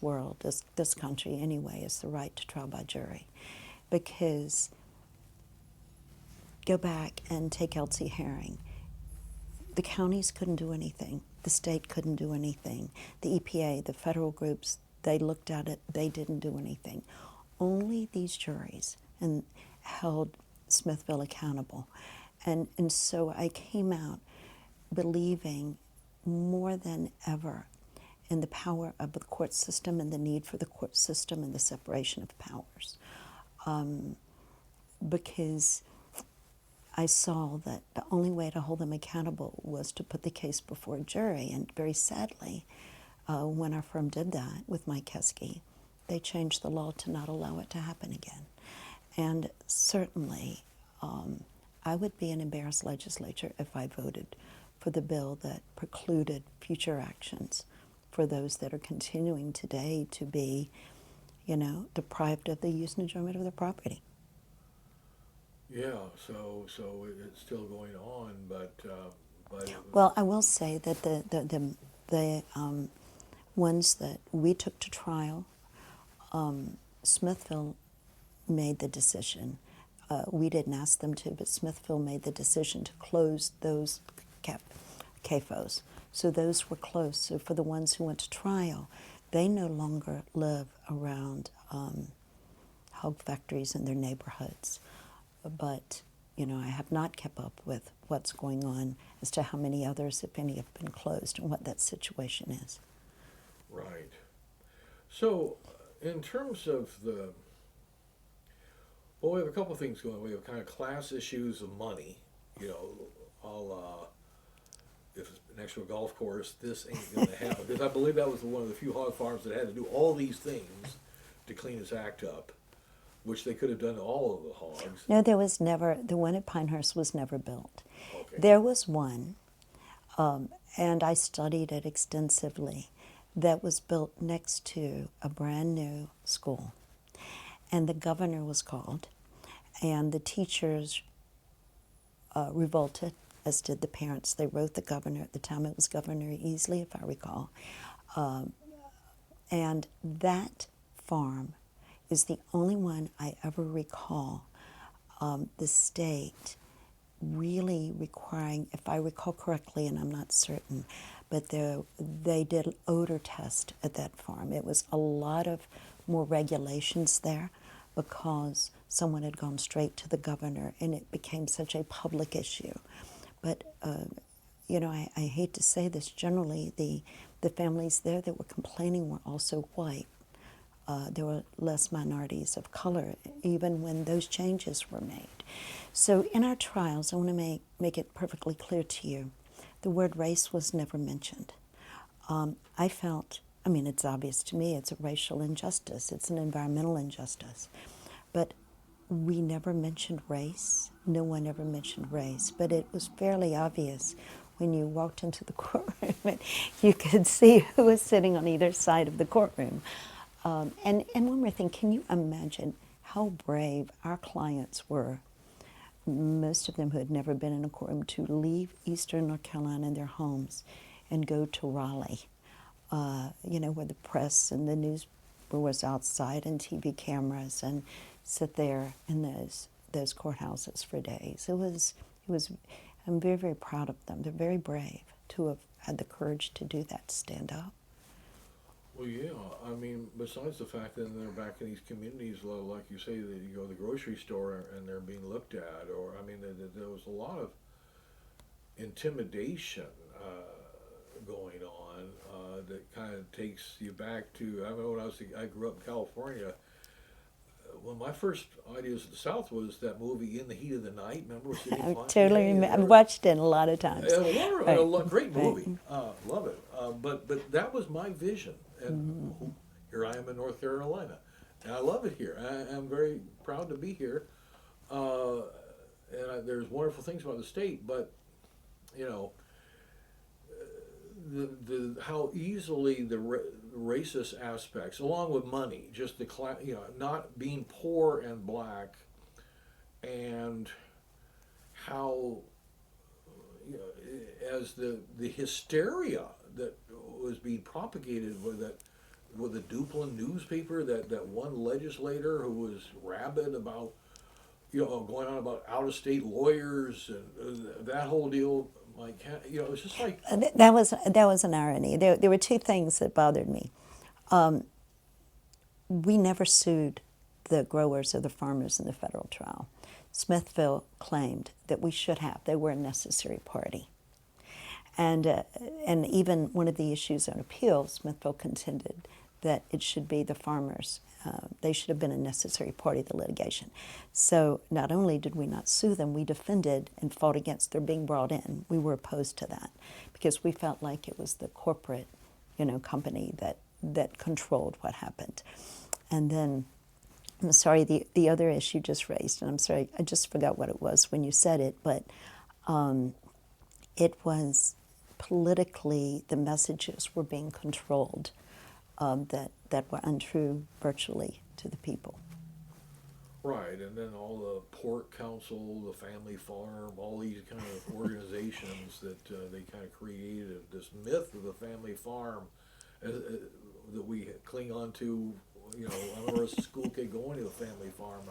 world, this country anyway, is the right to trial by jury. Because go back and take Elsie Herring. The counties couldn't do anything. The state couldn't do anything. The EPA, the federal groups, they looked at it, they didn't do anything. Only these juries held Smithville accountable. And so I came out believing more than ever in the power of the court system and the need for the court system and the separation of powers. Because I saw that the only way to hold them accountable was to put the case before a jury. And very sadly, when our firm did that with Mike Keskey, they changed the law to not allow it to happen again. And certainly, I would be an embarrassed legislature if I voted for the bill that precluded future actions for those that are continuing today to be, deprived of the use and enjoyment of their property. Yeah, so it's still going on, but Well, I will say that the ones that we took to trial, Smithville made the decision. We didn't ask them to, but Smithville made the decision to close those CAFOs. So those were closed. So for the ones who went to trial, they no longer live around hog factories in their neighborhoods. But, I have not kept up with what's going on as to how many others, if any, have been closed and what that situation is. right. So, in terms of we have a couple of things going. We have kind of class issues of money, if it's next to a golf course, this ain't going to happen. Because I believe that was one of the few hog farms that had to do all these things to clean his act up, which they could have done to all of the hogs. No, there was never, the one at Pinehurst was never built. Okay. There was one, and I studied it extensively, that was built next to a brand new school. And the governor was called, and the teachers revolted, as did the parents. They wrote the governor. At the time it was Governor Easley, if I recall. And that farm is the only one I ever recall the state really requiring, if I recall correctly, and I'm not certain, but they did odor test at that farm. It was a lot of more regulations there because someone had gone straight to the governor and it became such a public issue. But, I hate to say this, generally the families there that were complaining were also white. There were less minorities of color, even when those changes were made. So in our trials, I want to make it perfectly clear to you, the word race was never mentioned. I felt, it's obvious to me, it's a racial injustice, it's an environmental injustice. But we never mentioned race. No one ever mentioned race. But it was fairly obvious when you walked into the courtroom and you could see who was sitting on either side of the courtroom. And one more thing, can you imagine how brave our clients were, most of them who had never been in a courtroom, to leave Eastern North Carolina in their homes and go to Raleigh, where the press and the news was outside and TV cameras, and sit there in those courthouses for days. It was. I'm very, very proud of them. They're very brave to have had the courage to do that, to stand up. Well, yeah. Besides the fact that they're back in these communities, like you say, that you go to the grocery store and they're being looked at, or there was a lot of intimidation going on that kind of takes you back to. I grew up in California. One of my first ideas of the South was that movie In the Heat of the Night. Remember? I totally remember. I've watched it a lot of times. Great movie. Love it. But that was my vision. And here I am in North Carolina. And I love it here. I'm very proud to be here. There's wonderful things about the state, but, how easily the racist aspects, along with money, just the not being poor and black, and how as the hysteria that was being propagated with the Duplin newspaper, that one legislator who was rabid about going on about out-of-state lawyers and that whole deal. It's just like that was an irony. There were two things that bothered me. We never sued the growers or the farmers in the federal trial. Smithville claimed that we should have. They were a necessary party. And even one of the issues on appeal, Smithville contended that it should be the farmers. They should have been a necessary party to the litigation. So not only did we not sue them, we defended and fought against their being brought in. We were opposed to that because we felt like it was the corporate, company that controlled what happened. And then, I'm sorry, the other issue just raised, and I'm sorry, I just forgot what it was when you said it, but it was politically, the messages were being controlled that were untrue virtually to the people. Right, and then all the Pork Council, the Family Farm, all these kind of organizations that they kind of created this myth of the family farm that we cling on to. I remember as a school kid going to the family farm.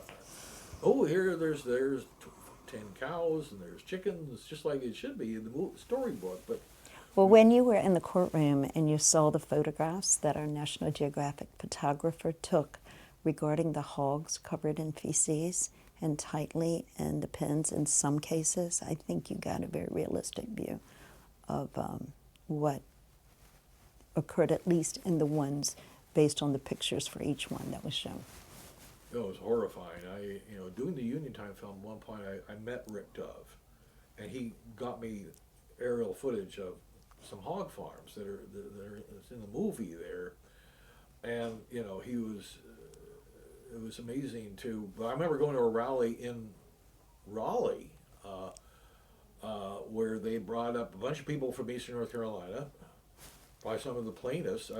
Oh, here there's 10 cows and there's chickens, just like it should be in the storybook. But well, when you were in the courtroom and you saw the photographs that our National Geographic photographer took regarding the hogs covered in feces and tightly in the pens in some cases, I think you got a very realistic view of what occurred, at least in the ones based on the pictures for each one that was shown. it was horrifying. Doing the Union Time film, at one point I met Rick Dove, and he got me aerial footage of some hog farms that are that's in the movie there, and he was. It was amazing too. But I remember going to a rally in Raleigh, where they brought up a bunch of people from Eastern North Carolina, by some of the plaintiffs.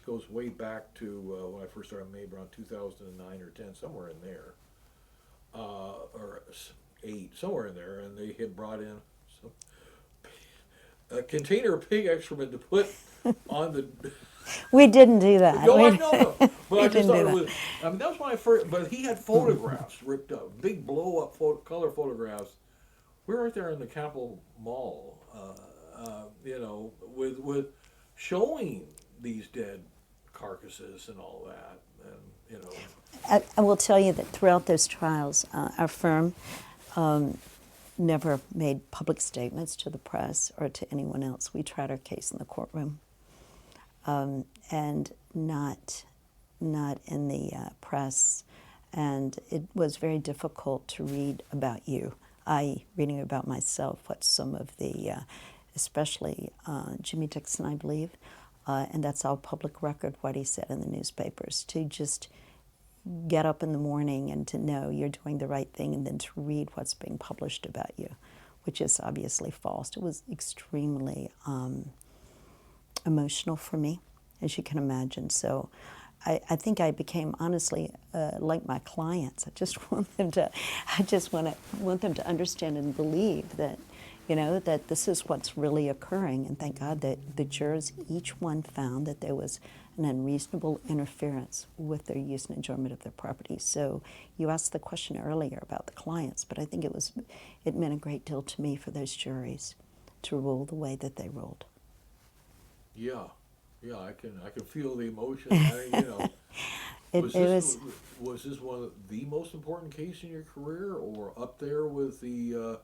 Goes way back to when I first started, maybe around 2009 or 10, somewhere in there, or 8, somewhere in there, and they had brought in a container of pig excrement to put on the. We didn't do that. No, I know, but I just didn't thought do it that. was. I mean, that was my first. But he had photographs ripped up, big blow-up color photographs. We were right there in the Capitol Mall, with showing these dead carcasses and all that, and I will tell you that throughout those trials, our firm never made public statements to the press or to anyone else. We tried our case in the courtroom, and not in the press. And it was very difficult to read about you. Reading about myself, what some of the, especially Jimmy Dixon, I believe, and that's all public record, what he said in the newspapers, to just get up in the morning and to know you're doing the right thing, and then to read what's being published about you, which is obviously false. It was extremely emotional for me, as you can imagine. So I think I became, honestly, like my clients. I just want them to understand and believe that, that this is what's really occurring. And thank God that the jurors, each one found that there was an unreasonable interference with their use and enjoyment of their property. So you asked the question earlier about the clients, but I think it meant a great deal to me for those juries to rule the way that they ruled. yeah, I can feel the emotion. Was this one of the most important case in your career, or up there with the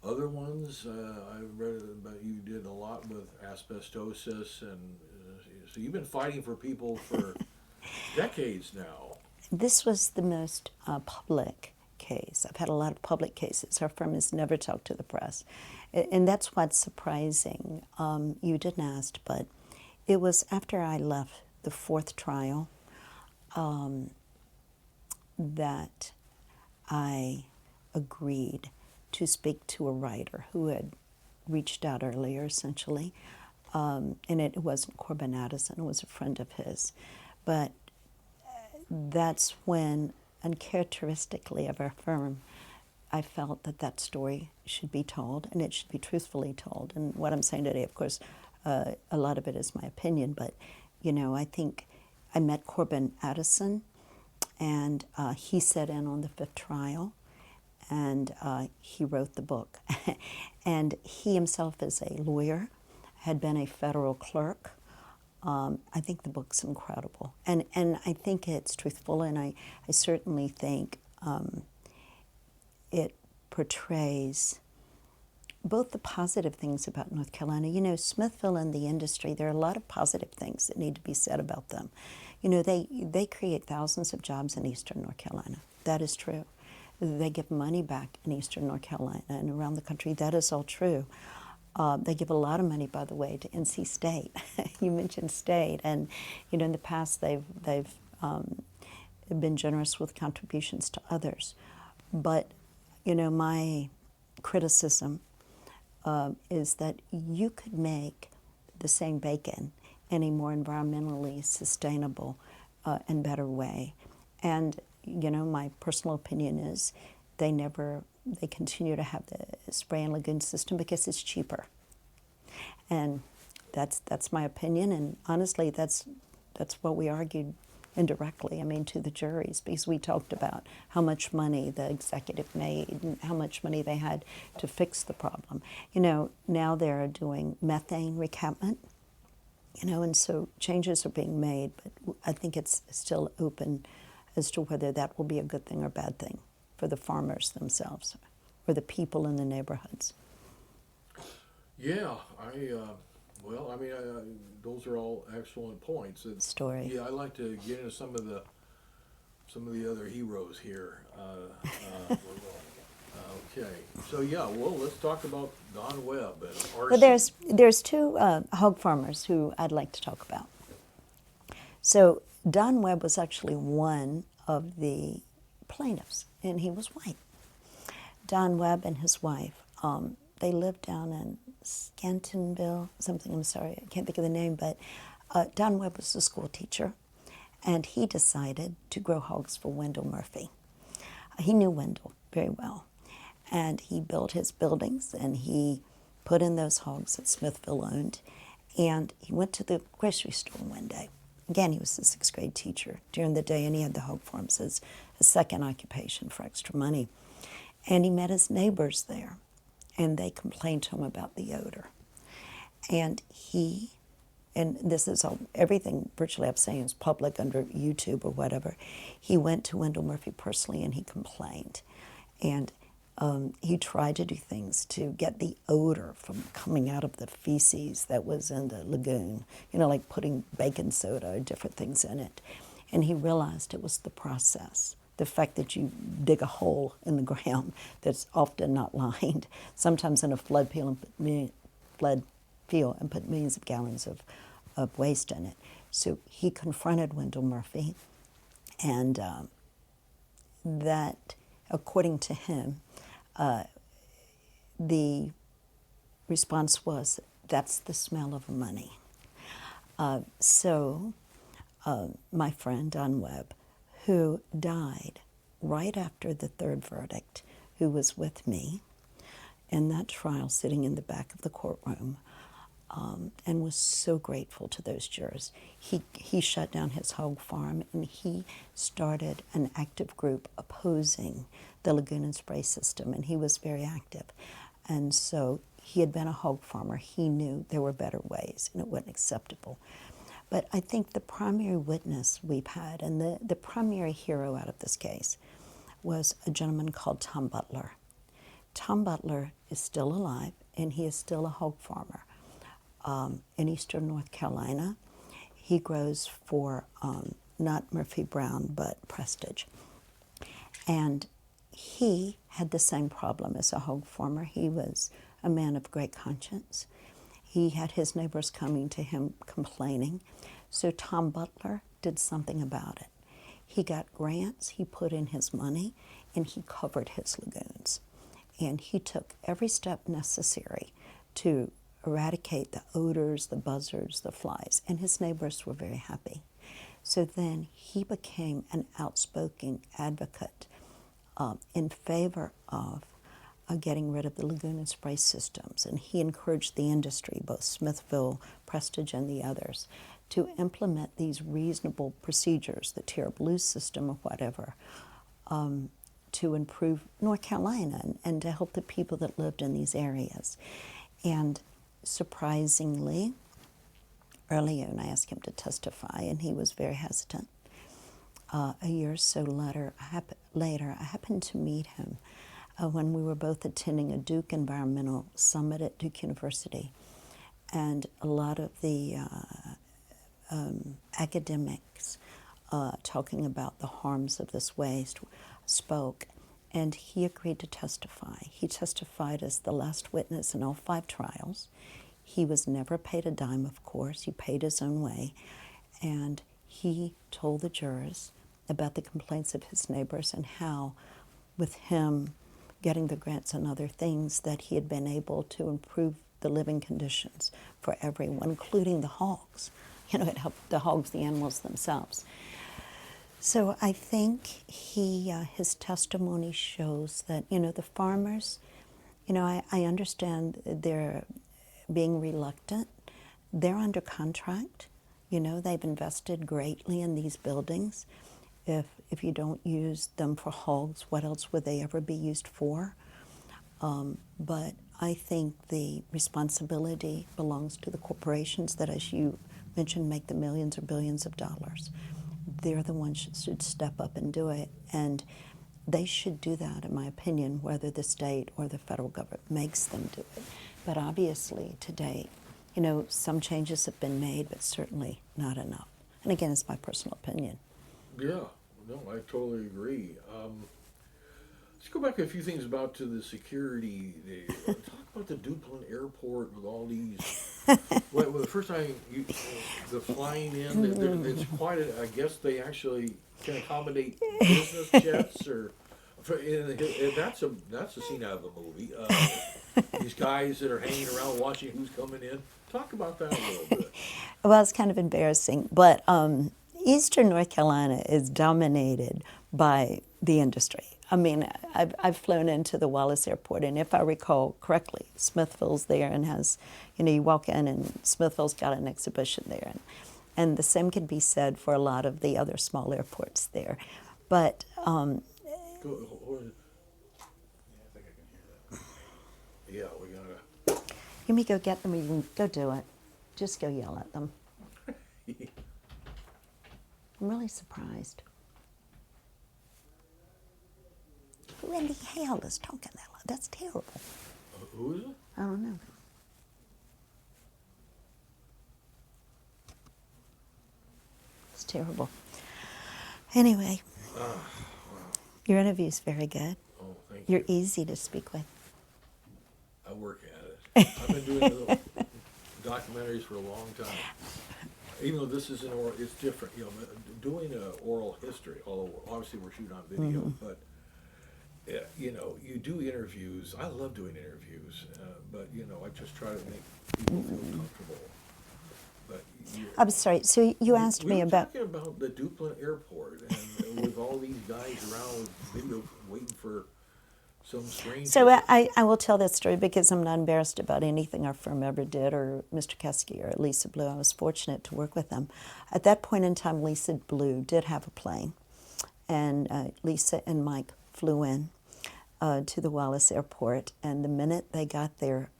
other ones? I read about you did a lot with asbestosis, and so you've been fighting for people for decades now. This was the most public case. I've had a lot of public cases. Our firm has never talked to the press. And that's what's surprising. You didn't ask, but it was after I left the 4th trial that I agreed to speak to a writer who had reached out earlier, essentially. And it wasn't Corbin Addison, it was a friend of his. But that's when, uncharacteristically of our firm, I felt that story should be told, and it should be truthfully told. And what I'm saying today, of course, a lot of it is my opinion, but, I think I met Corbin Addison, and he sat in on the 5th trial, and he wrote the book. And he himself is a lawyer, had been a federal clerk. I think the book's incredible. And I think it's truthful, and I certainly think it portrays both the positive things about North Carolina. You know, Smithville and the industry, there are a lot of positive things that need to be said about them. You know, they create thousands of jobs in eastern North Carolina. That is true. They give money back in eastern North Carolina and around the country. That is all true. They give a lot of money, by the way, to NC State. You mentioned state, and you know, in the past they've been generous with contributions to others. But you know, my criticism is that you could make the same bacon in a more environmentally sustainable and better way. And you know, my personal opinion is they continue to have the spray and lagoon system because it's cheaper. And that's my opinion, and honestly that's what we argued indirectly, I mean, to the juries, because we talked about how much money the executive made and how much money they had to fix the problem. You know, now they're doing methane recapment, you know, and so changes are being made, but I think it's still open as to whether that will be a good thing or bad thing for the farmers themselves or the people in the neighborhoods. Yeah, well, I mean, those are all excellent points. Story. Yeah, I'd like to get into some of the other heroes here. Okay, so yeah, well, let's talk about Don Webb and Well, there's two hog farmers who I'd like to talk about. So Don Webb was actually one of the plaintiffs, and he was white. Don Webb and his wife, they lived down in Scantonville, something, I'm sorry, I can't think of the name, but Don Webb was a school teacher, and he decided to grow hogs for Wendell Murphy. He knew Wendell very well, and he built his buildings, and he put in those hogs that Smithville owned, and he went to the grocery store one day. Again, he was a sixth grade teacher during the day, and he had the hog farms as a second occupation for extra money. And he met his neighbors there, and they complained to him about the odor. And this is all, everything virtually I'm saying is public under YouTube or whatever. He went to Wendell Murphy personally and he complained. And he tried to do things to get the odor from coming out of the feces that was in the lagoon, you know, like putting baking soda or different things in it. And he realized it was the process. The fact that you dig a hole in the ground that's often not lined, sometimes in a flood field and put millions of gallons of waste in it. So he confronted Wendell Murphy, and that, according to him, the response was, that's the smell of money. So my friend Don Webb, who died right after the third verdict, who was with me in that trial sitting in the back of the courtroom, and was so grateful to those jurors. He shut down his hog farm, and he started an active group opposing the lagoon and spray system, and he was very active. And so he had been a hog farmer. He knew there were better ways, and it wasn't acceptable. But I think the primary witness we've had, and the primary hero out of this case, was a gentleman called Tom Butler. Tom Butler is still alive, and he is still a hog farmer in eastern North Carolina. He grows for not Murphy Brown, but Prestige. And he had the same problem as a hog farmer. He was a man of great conscience. He had his neighbors coming to him complaining. So Tom Butler did something about it. He got grants, he put in his money, and he covered his lagoons. And he took every step necessary to eradicate the odors, the buzzards, the flies, and his neighbors were very happy. So then he became an outspoken advocate in favor of getting rid of the lagoon and spray systems. And he encouraged the industry, both Smithville, Prestige, and the others, to implement these reasonable procedures, the tier blue system or whatever, to improve North Carolina and to help the people that lived in these areas. And surprisingly, earlier, and I asked him to testify, and he was very hesitant. A year or so later, I happened to meet him when we were both attending a Duke Environmental Summit at Duke University. And a lot of the academics talking about the harms of this waste spoke, and he agreed to testify. He testified as the last witness in all 5 trials. He was never paid a dime, of course. He paid his own way. And he told the jurors about the complaints of his neighbors and how, with him getting the grants and other things, that he had been able to improve the living conditions for everyone, including the hogs. You know, it helped the hogs, the animals themselves. So I think his testimony shows that, you know, the farmers, you know, I understand they're being reluctant. They're under contract. You know, they've invested greatly in these buildings. If you don't use them for hogs, what else would they ever be used for? But I think the responsibility belongs to the corporations that, as you mentioned, make the millions or billions of dollars. They're the ones that should step up and do it. And they should do that, in my opinion, whether the state or the federal government makes them do it. But obviously, to date, you know, some changes have been made, but certainly not enough. And again, it's my personal opinion. Yeah, no, I totally agree. Let's go back a few things about to the security. Talk about the Duplin Airport with all these. Well, the first time the flying in, it's quite. I guess they actually can accommodate business jets, or that's a scene out of a movie. These guys that are hanging around watching who's coming in. Talk about that a little bit. Well, it's kind of embarrassing, but Eastern North Carolina is dominated by the industry. I mean, I've flown into the Wallace Airport, and if I recall correctly, Smithville's there and has, you know, you walk in and Smithville's got an exhibition there. And the same can be said for a lot of the other small airports there. But Yeah, I think I can hear that. Yeah, we gotta. you may go get them, or you can go do it. Just go yell at them. I'm really surprised. Who in the hell is talking that loud? That's terrible. Who is it? I don't know. It's terrible. Anyway, your interview is very good. Oh, thank You're you. easy to speak with. I work at it. I've been doing documentaries for a long time. Even though this is it's different. You know, doing an oral history. Although obviously we're shooting on video, but you know, you do interviews. I love doing interviews, but you know, I just try to make people feel comfortable. But I'm sorry. So you asked we me were about. talking about the Duplin Airport and with all these guys around with video waiting for some strange. So I will tell that story because I'm not embarrassed about anything our firm ever did, or Mr. Kesky or Lisa Blue. I was fortunate to work with them. At that point in time, Lisa Blue did have a plane, and Lisa and Mike flew in to the Wallace Airport, and the minute they got there,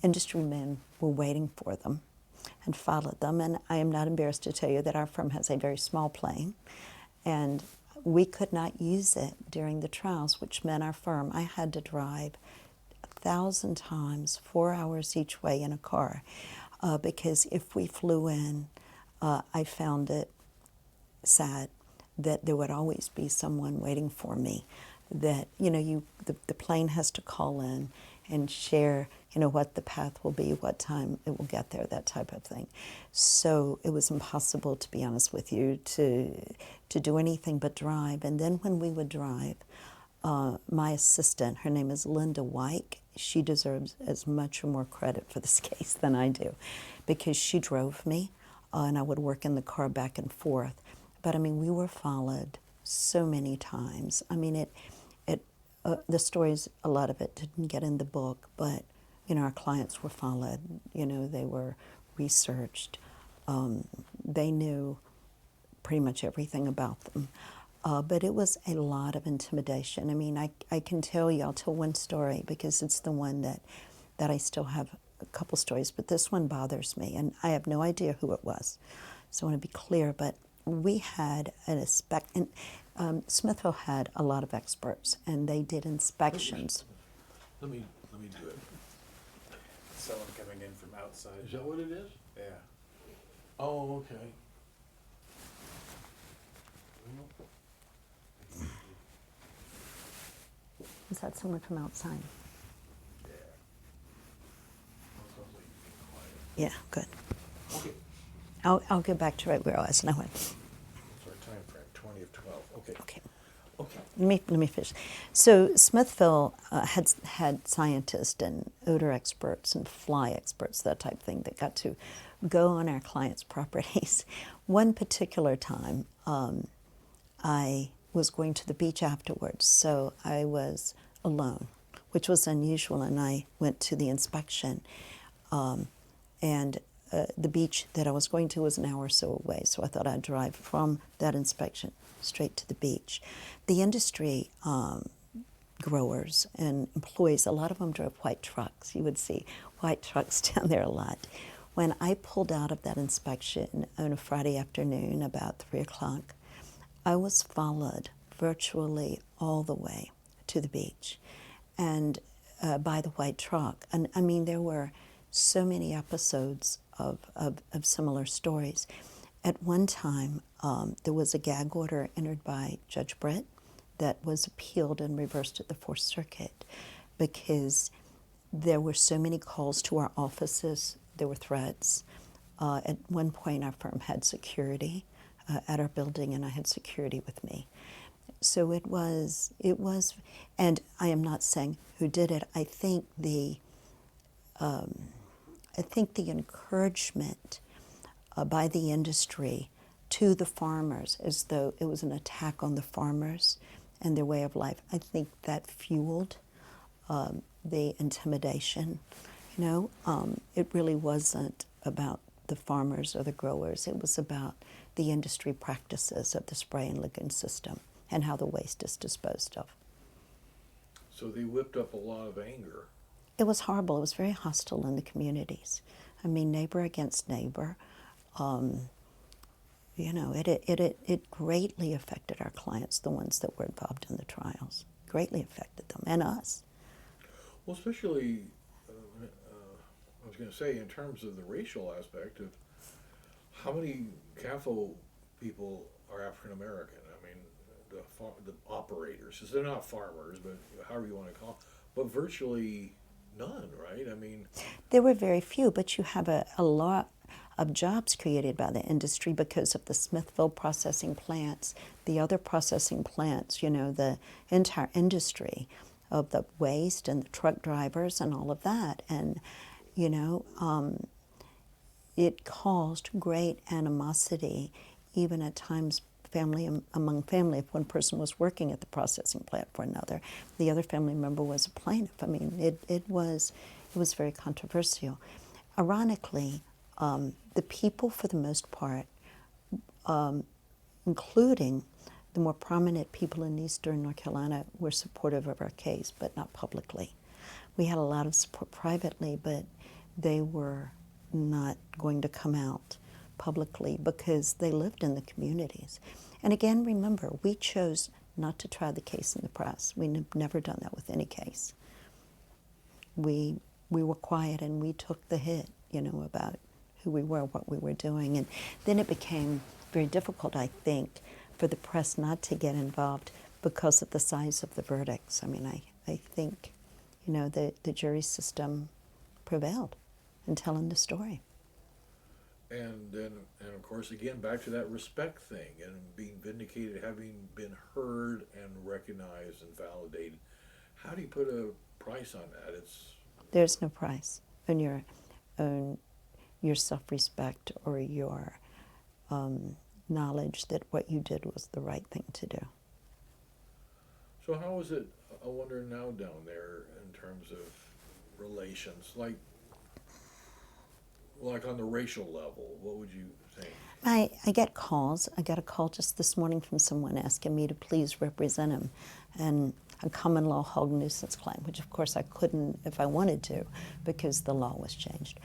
industry men were waiting for them and followed them. And I am not embarrassed to tell you that our firm has a very small plane, and we could not use it during the trials, which meant our firm, I had to drive 1,000 times, 4 hours each way in a car, because if we flew in, I found it sad that there would always be someone waiting for me. That, you know, the plane has to call in and share, you know, what the path will be, what time it will get there, that type of thing. So it was impossible, to be honest with you, to do anything but drive. And then when we would drive, my assistant, her name is Linda Wyke, she deserves as much or more credit for this case than I do, because she drove me, and I would work in the car back and forth. But I mean, we were followed so many times. I mean, the stories, a lot of it didn't get in the book, but, you know, our clients were followed. You know, they were researched. They knew pretty much everything about them. But it was a lot of intimidation. I mean, I can tell you, I'll tell one story because it's the one that I still have a couple stories, but this one bothers me, and I have no idea who it was. So I want to be clear, but we had and Smithville had a lot of experts, and they did inspections. Let me do it. Someone coming in from outside. Is that what it is? Yeah. Oh, okay. Is that someone from outside? Yeah. Sounds like you're being quiet. Yeah, good. Okay. I'll go back to right where I was now. So our time frame, 20 of 12. Okay. Okay. Okay. Let me finish. So Smithville had scientists and odor experts and fly experts, that type of thing, that got to go on our clients' properties. One particular time, I was going to the beach afterwards, so I was alone, which was unusual, and I went to the inspection. And the beach that I was going to was an hour or so away, so I thought I'd drive from that inspection straight to the beach. The industry growers and employees, a lot of them drove white trucks. You would see white trucks down there a lot. When I pulled out of that inspection on a Friday afternoon about 3 o'clock, I was followed virtually all the way to the beach and by the white truck. And I mean, there were so many episodes of similar stories. At one time, there was a gag order entered by Judge Brett that was appealed and reversed at the Fourth Circuit because there were so many calls to our offices. There were threats. At one point, our firm had security at our building, and I had security with me. So it was, and I am not saying who did it. I think the encouragement by the industry to the farmers, as though it was an attack on the farmers and their way of life, I think that fueled the intimidation. It really wasn't about the farmers or the growers. It was about the industry practices of the spray and lagoon system and how the waste is disposed of. So they whipped up a lot of anger. It was horrible. It was very hostile in the communities. I mean, neighbor against neighbor. It greatly affected our clients, the ones that were involved in the trials. Greatly affected them and us. Well, especially, I was going to say, in terms of the racial aspect of how many CAFO people are African American. I mean, the operators, 'cause they're not farmers, but however you want to call them, but virtually none, right? I mean, There were very few, but you have a lot of jobs created by the industry because of the Smithville processing plants, the other processing plants, the entire industry of the waste and the truck drivers and all of that. And, it caused great animosity, even at times among family. If one person was working at the processing plant for another, the other family member was a plaintiff. I mean, it was very controversial. Ironically, the people, for the most part, including the more prominent people in Eastern North Carolina, were supportive of our case, but not publicly. We had a lot of support privately, but they were not going to come out publicly because they lived in the communities. And again, remember, we chose not to try the case in the press. We've never done that with any case. We were quiet and we took the hit, about who we were, what we were doing. And then it became very difficult, I think, for the press not to get involved because of the size of the verdicts. I mean, I think, the jury system prevailed in telling the story. and of course, again, back to that respect thing and being vindicated, having been heard and recognized and validated. How do you put a price on that? There's no price on your self-respect or your knowledge that what you did was the right thing to do. So how is it, I wonder now down there in terms of relations, like on the racial level, what would you think? I get calls. I got a call just this morning from someone asking me to please represent him and a common law hog nuisance claim, which of course I couldn't if I wanted to because the law was changed.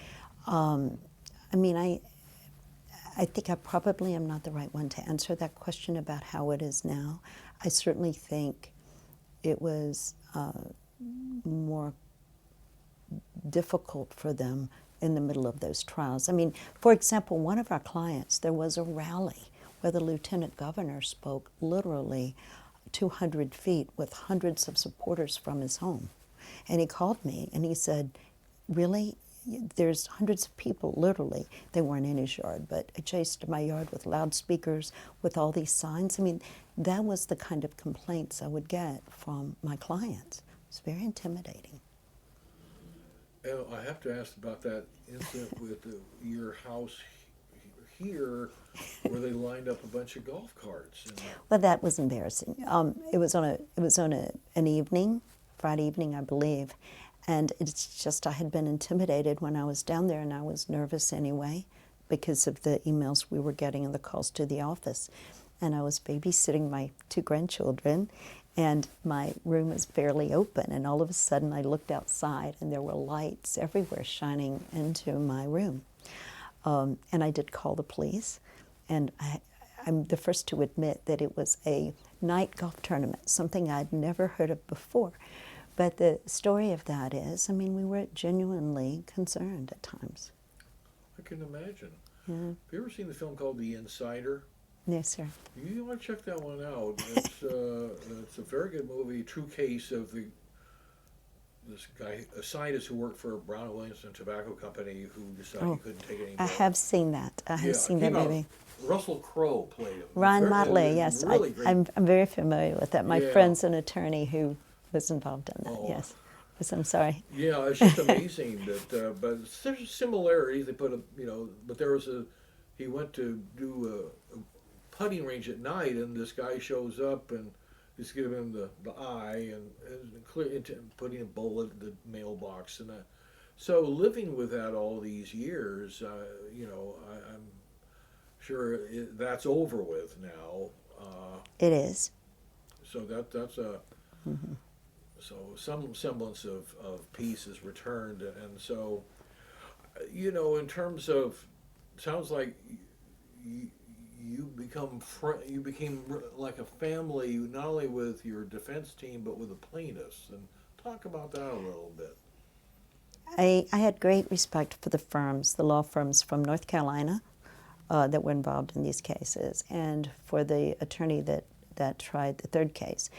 I think I probably am not the right one to answer that question about how it is now. I certainly think it was more difficult for them in the middle of those trials. I mean, for example, one of our clients, there was a rally where the lieutenant governor spoke literally 200 feet with hundreds of supporters from his home. And he called me and he said, really? There's hundreds of people, literally. They weren't in his yard, but chased my yard with loudspeakers, with all these signs. I mean, that was the kind of complaints I would get from my clients. It was very intimidating. I have to ask about that incident with your house here, where they lined up a bunch of golf carts. Well, that was embarrassing. It was on an evening, Friday evening, I believe, and it's just I had been intimidated when I was down there, and I was nervous anyway because of the emails we were getting and the calls to the office. And I was babysitting my 2 grandchildren, and my room was barely open, and all of a sudden I looked outside and there were lights everywhere shining into my room. And I did call the police, and I'm the first to admit that it was a night golf tournament, something I'd never heard of before. But the story of that is, I mean, we were genuinely concerned at times. I can imagine. Yeah. Have you ever seen the film called The Insider? Yes, sir. You want to check that one out. It's a very good movie, true case of this guy, a scientist who worked for Brown Williamson Tobacco Company, who decided he couldn't take it anymore. I have seen that. I have seen that movie. Russell Crowe played him. Ron Motley, yes. Really great. I'm very familiar with that. My Yeah. friend's an attorney who was involved in that, Oh. yes. Yes, I'm sorry. Yeah, it's just amazing that, but there's similarities. They put but there was he went to do a putting range at night, and this guy shows up and he's giving him the eye and clear into putting a bullet in the mailbox and that. So living with that all these years, I'm sure that's over with now. It is. So that's a so some semblance of peace is returned, and so in terms of, sounds like you became like a family, not only with your defense team but with the plaintiffs, and talk about that a little bit. I had great respect for the firms, the law firms from North Carolina that were involved in these cases, and for the attorney that tried the third case.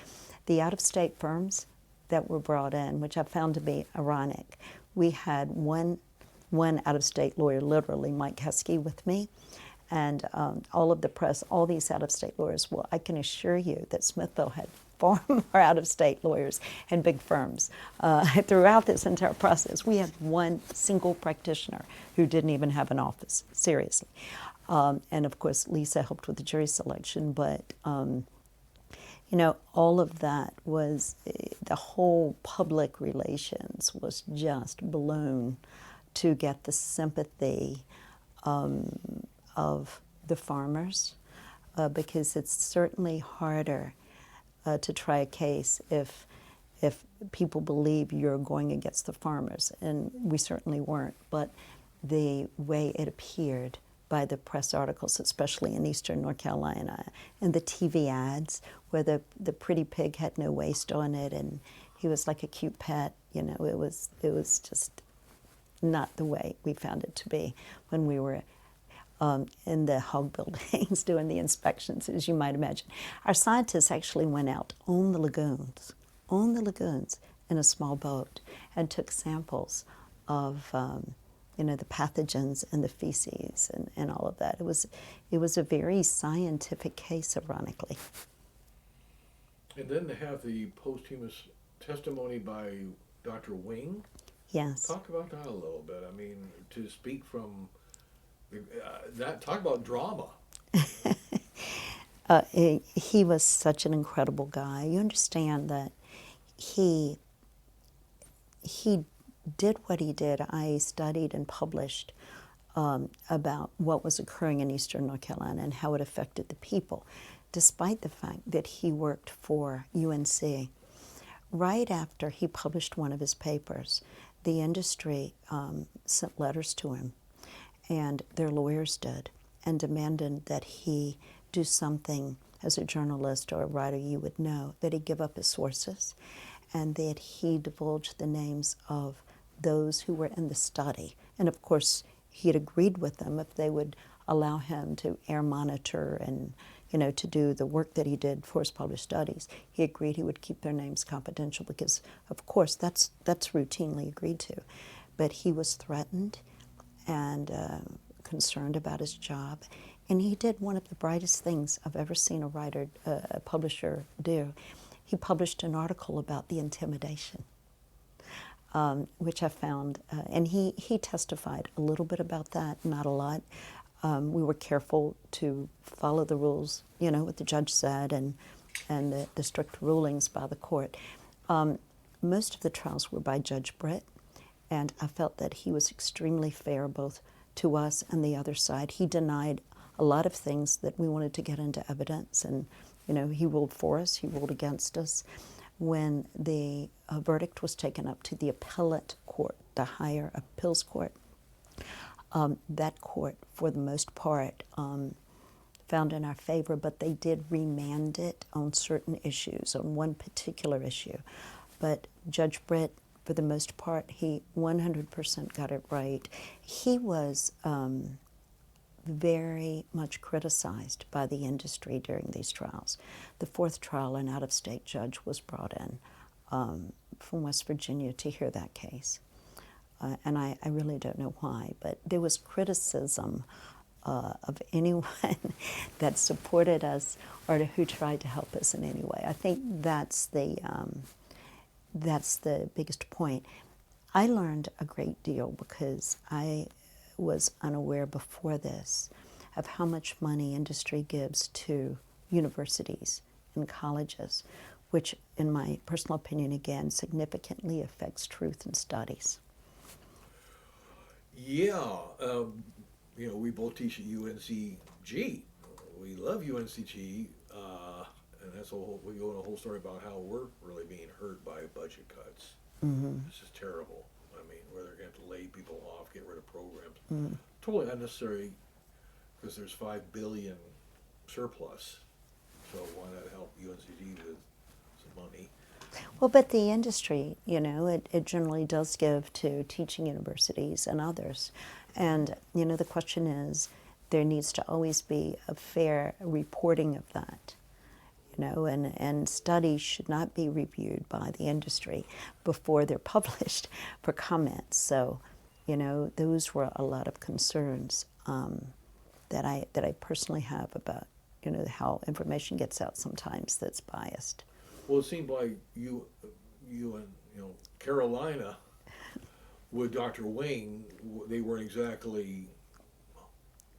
The out-of-state firms that were brought in, which I found to be ironic. We had one out-of-state lawyer, literally, Mike Heskey, with me, and all of the press, all these out-of-state lawyers. Well, I can assure you that Smithville had far more out-of-state lawyers and big firms. Throughout this entire process, we had one single practitioner who didn't even have an office, seriously. And of course, Lisa helped with the jury selection, but all of that was, the whole public relations was just blown to get the sympathy of the farmers, because it's certainly harder to try a case if people believe you're going against the farmers, and we certainly weren't. But the way it appeared by the press articles, especially in eastern North Carolina, and the TV ads where the pretty pig had no waist on it and he was like a cute pet, it was just not the way we found it to be when we were in the hog buildings doing the inspections, as you might imagine. Our scientists actually went out on the lagoons in a small boat and took samples of the pathogens and the feces and all of that. It was a very scientific case, ironically. And then to have the posthumous testimony by Dr. Wing. Yes. Talk about that a little bit. I mean, to speak from that, talk about drama. He was such an incredible guy. You understand that he did what he did. I studied and published about what was occurring in eastern North Carolina and how it affected the people, despite the fact that he worked for UNC. Right after he published one of his papers, the industry sent letters to him, and their lawyers did, and demanded that he do something as a journalist or a writer you would know, that he give up his sources and that he divulged the names of those who were in the study. And of course, he had agreed with them if they would allow him to air monitor and, to do the work that he did for his published studies. He agreed he would keep their names confidential because, of course, that's routinely agreed to. But he was threatened and concerned about his job. And he did one of the brightest things I've ever seen a writer, a publisher do. He published an article about the intimidation, which I found, and he testified a little bit about that, not a lot. We were careful to follow the rules, what the judge said and the strict rulings by the court. Most of the trials were by Judge Britt, and I felt that he was extremely fair both to us and the other side. He denied a lot of things that we wanted to get into evidence, and he ruled for us, he ruled against us. When the verdict was taken up to the appellate court, the higher appeals court, that court, for the most part, found in our favor, but they did remand it on certain issues, on one particular issue. But Judge Britt, for the most part, he 100% got it right. He was very much criticized by the industry during these trials. The fourth trial, an out-of-state judge was brought in from West Virginia to hear that case. And I really don't know why, but there was criticism of anyone that supported us or who tried to help us in any way. I think that's the biggest point. I learned a great deal because I was unaware before this of how much money industry gives to universities and colleges, which, in my personal opinion, again, significantly affects truth in studies. Yeah, we both teach at UNCG. We love UNCG, and that's we go into a whole story about how we're really being hurt by budget cuts. Mm-hmm. This is terrible. I mean, where they're going to have to lay people off, get rid of programs. Mm-hmm. Totally unnecessary because there's $5 billion surplus. So why not help UNCG with some money? Well, but the industry, it generally does give to teaching universities and others. And, the question is, there needs to always be a fair reporting of that, and studies should not be reviewed by the industry before they're published for comments. So, those were a lot of concerns that I personally have about, how information gets out sometimes that's biased. Well, it seemed like you and Carolina with Dr. Wing, they weren't exactly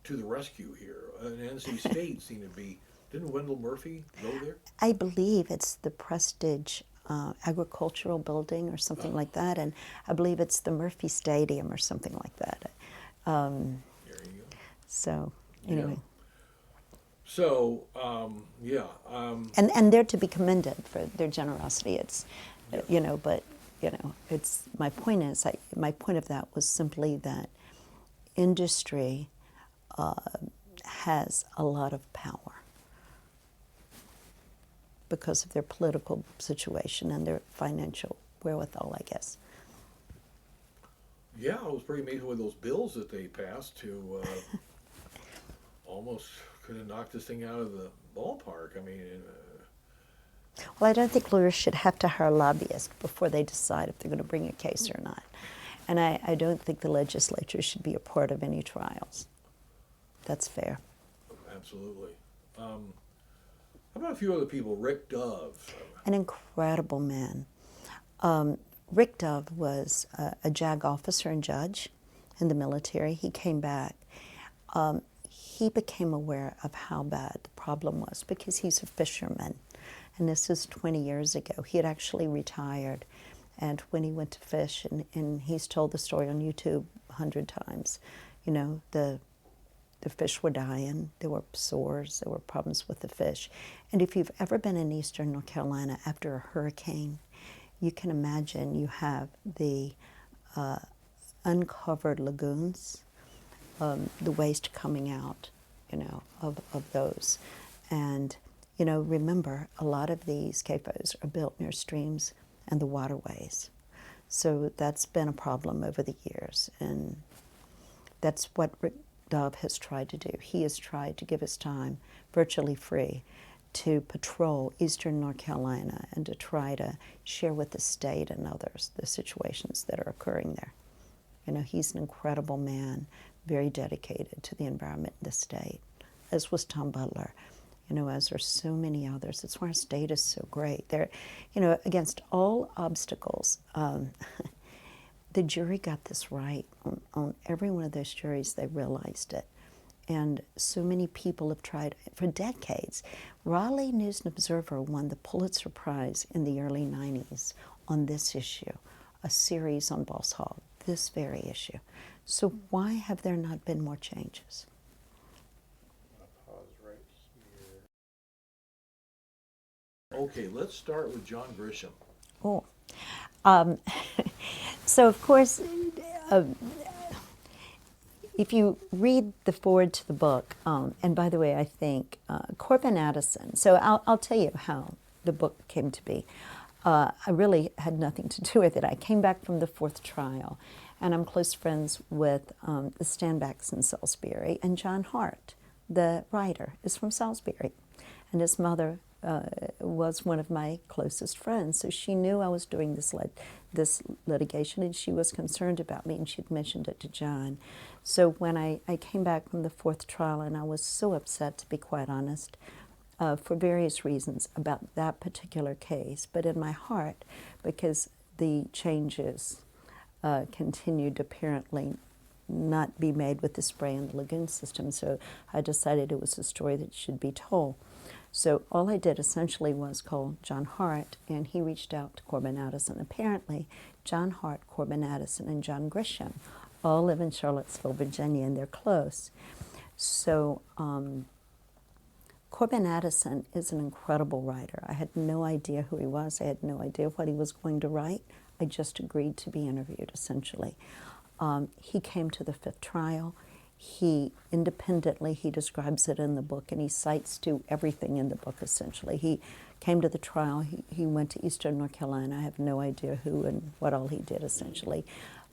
to the rescue here. And NC State seemed to be. Didn't Wendell Murphy go there? I believe it's the Prestige Agricultural Building or something like that, and I believe it's the Murphy Stadium or something like that. There you go. So anyway. Yeah. So, And they're to be commended for their generosity. It's, it's, my point is, my point of that was simply that industry has a lot of power because of their political situation and their financial wherewithal, I guess. Yeah, I was pretty amazed with those bills that they passed to almost could have knocked this thing out of the ballpark. I mean, well, I don't think lawyers should have to hire lobbyists before they decide if they're going to bring a case or not. And I don't think the legislature should be a part of any trials. That's fair. Absolutely. How about a few other people? Rick Dove. An incredible man. Rick Dove was a JAG officer and judge in the military. He came back. He became aware of how bad the problem was because he's a fisherman. And this is 20 years ago. He had actually retired. And when he went to fish, and he's told the story on YouTube 100 times, the fish were dying, there were sores, there were problems with the fish. And if you've ever been in eastern North Carolina after a hurricane, you can imagine you have the uncovered lagoons, the waste coming out of those. And, remember, a lot of these CAFOs are built near streams and the waterways. So that's been a problem over the years. And that's what Rick Dove has tried to do. He has tried to give his time virtually free to patrol eastern North Carolina and to try to share with the state and others the situations that are occurring there. He's an incredible man, very dedicated to the environment in the state, as was Tom Butler, as are so many others. That's why our state is so great. They're, against all obstacles, the jury got this right. On every one of those juries, they realized it. And so many people have tried for decades. Raleigh News and Observer won the Pulitzer Prize in the early 90s on this issue, a series on Boss Hogg, this very issue. So why have there not been more changes? I'm gonna pause right here. Okay, let's start with John Grisham. Oh, so of course, if you read the foreword to the book, and by the way, I think Corbin Addison, so I'll tell you how the book came to be. I really had nothing to do with it. I came back from the fourth trial, and I'm close friends with the Stanbacks in Salisbury, and John Hart, the writer, is from Salisbury, and his mother was one of my closest friends, so she knew I was doing this litigation, and she was concerned about me, and she'd mentioned it to John. So when I came back from the fourth trial, and I was so upset, to be quite honest, for various reasons about that particular case, but in my heart, because the changes continued to apparently not be made with the spray and the lagoon system, so I decided it was a story that should be told. So all I did essentially was call John Hart, and he reached out to Corbin Addison. Apparently, John Hart, Corbin Addison, and John Grisham all live in Charlottesville, Virginia, and they're close. So Corbin Addison is an incredible writer. I had no idea who he was. I had no idea what he was going to write. I just agreed to be interviewed, essentially. He came to the fifth trial. He independently, he describes it in the book, and he cites to everything in the book, essentially. He came to the trial. He went to eastern North Carolina. I have no idea who and what all he did, essentially.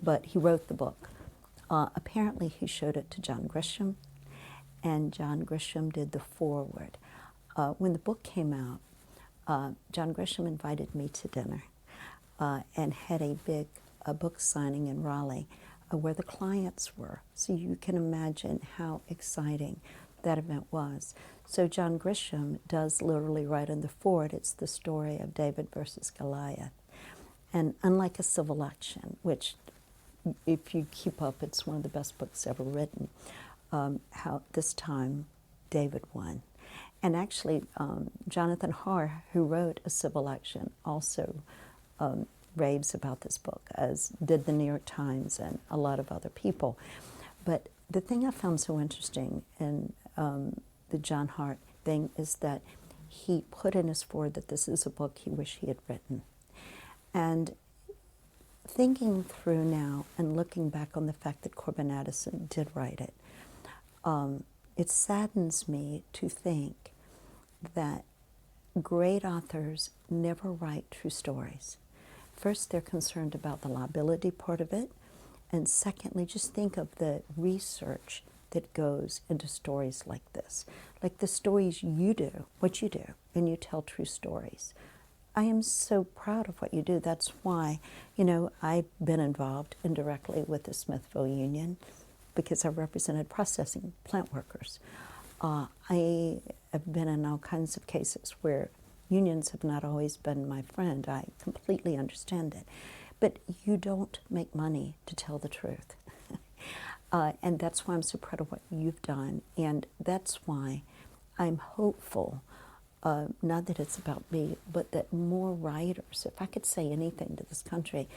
But he wrote the book. Apparently, he showed it to John Grisham, and John Grisham did the foreword. When the book came out, John Grisham invited me to dinner and had a big book signing in Raleigh where the clients were. So you can imagine how exciting that event was. So John Grisham does literally write in the foreword, it's the story of David versus Goliath. And unlike a civil action, which if you keep up, it's one of the best books ever written, how this time David won. And actually, Jonathan Harr, who wrote A Civil Action, also raves about this book, as did the New York Times and a lot of other people. But the thing I found so interesting in the John Hart thing is that he put in his foreword that this is a book he wished he had written. And thinking through now and looking back on the fact that Corbin Addison did write it, it saddens me to think that great authors never write true stories. First, they're concerned about the liability part of it, and secondly, just think of the research that goes into stories like this. Like the stories you do, what you do, and you tell true stories. I am so proud of what you do. That's why, I've been involved indirectly with the Smithville Union because I represented processing plant workers. I have been in all kinds of cases where unions have not always been my friend. I completely understand it. But you don't make money to tell the truth. And that's why I'm so proud of what you've done. And that's why I'm hopeful, not that it's about me, but that more writers, if I could say anything to this country,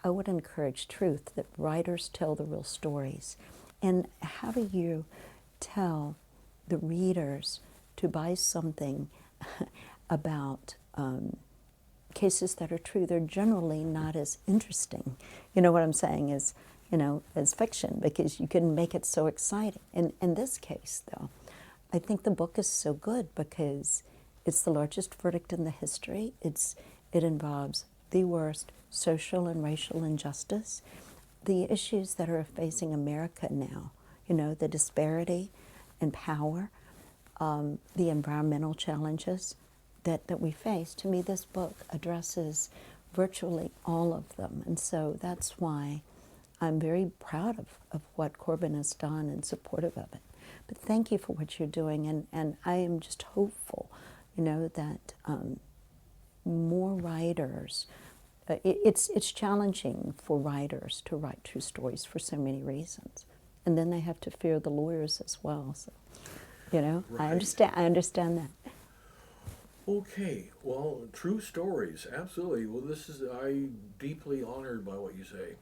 I would encourage truth, that writers tell the real stories. And how do you tell the readers to buy something about cases that are true? They're generally not as interesting. You know what I'm saying is, as fiction, because you can make it so exciting. In this case, though, I think the book is so good because it's the largest verdict in the history. It involves the worst social and racial injustice, the issues that are facing America now, the disparity in power, the environmental challenges that we face. To me, this book addresses virtually all of them. And so that's why I'm very proud of what Corbin has done and supportive of it. But thank you for what you're doing. And I am just hopeful, that more writers, it's challenging for writers to write true stories for so many reasons. And then they have to fear the lawyers as well. So, Right. I understand that. Okay, well, true stories, absolutely. Well, I deeply honored by what you say.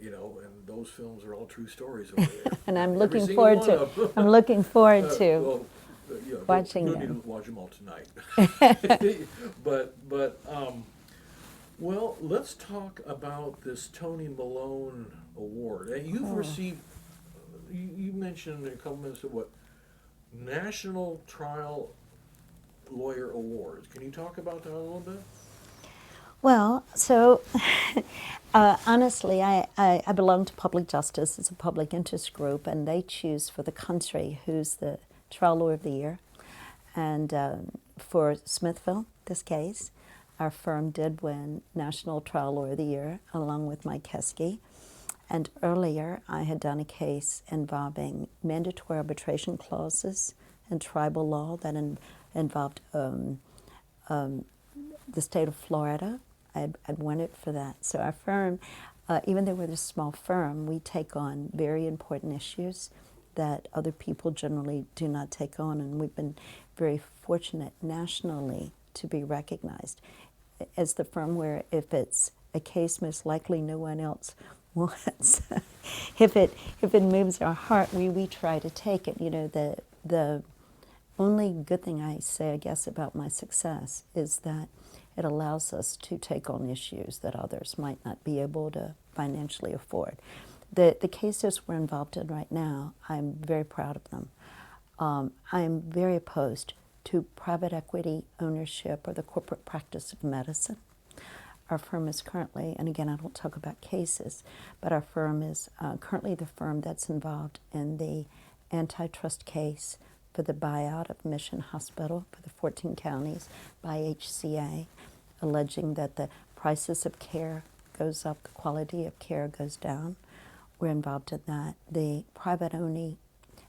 And those films are all true stories over there. And I'm Every looking single forward one to. of them. I'm looking forward to Well, watching don't need them. to watch them all tonight. Well, let's talk about this Tony Malone Award. And you've received, you mentioned a couple minutes of what, National Trial Lawyer Awards. Can you talk about that a little bit? Well, so honestly, I belong to Public Justice. It's a public interest group, and they choose for the country who's the trial lawyer of the year. And for Smithville, this case, our firm did win National Trial Lawyer of the Year, along with Mike Keskey. And earlier, I had done a case involving mandatory arbitration clauses in tribal law that involved the state of Florida. I'd won it for that. So our firm, even though we're a small firm, we take on very important issues that other people generally do not take on, and we've been very fortunate nationally to be recognized as the firm where if it's a case most likely no one else wants, if it moves our heart, we try to take it. The only good thing I say, I guess, about my success is that it allows us to take on issues that others might not be able to financially afford. The cases we're involved in right now, I'm very proud of them. I'm very opposed to private equity ownership or the corporate practice of medicine. Our firm is currently, and again, I don't talk about cases, but our firm is currently the firm that's involved in the antitrust case for the buyout of Mission Hospital for the 14 counties by HCA, alleging that the prices of care goes up, the quality of care goes down. We're involved in that. The private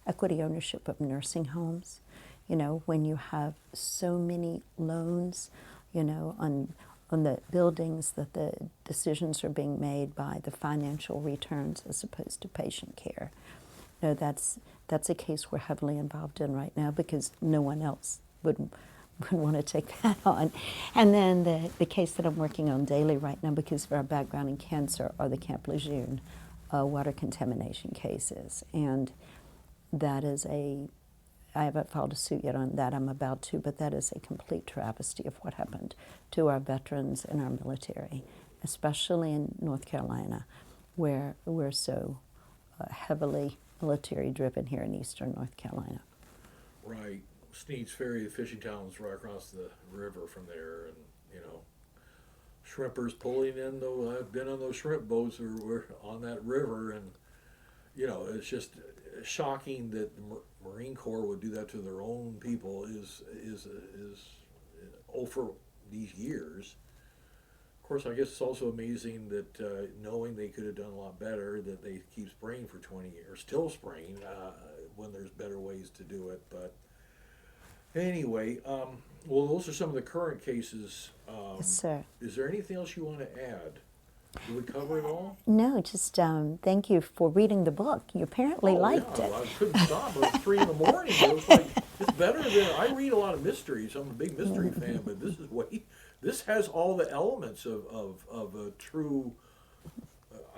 equity ownership of nursing homes, when you have so many loans, on the buildings that the decisions are being made by the financial returns as opposed to patient care. That's a case we're heavily involved in right now because no one else would want to take that on. And then the case that I'm working on daily right now because of our background in cancer are the Camp Lejeune water contamination cases. And that is I haven't filed a suit yet on that, I'm about to, but that is a complete travesty of what happened to our veterans and our military, especially in North Carolina, where we're so heavily military driven here in eastern North Carolina. Right. Sneed's Ferry, the fishing town's right across the river from there, and shrimpers pulling in. Though I've been on those shrimp boats or we're on that river, and it's just shocking that the Marine Corps would do that to their own people. Is over these years. Of course, I guess it's also amazing that knowing they could have done a lot better, that they keep spraying for 20 years, still spraying when there's better ways to do it. But anyway, well, those are some of the current cases. Yes, sir. Is there anything else you want to add? Did we cover it all? No, just thank you for reading the book. You apparently liked it. I couldn't stop. It was 3 in the morning. It was like, it's better than, I read a lot of mysteries. I'm a big mystery fan, but this has all the elements of a true,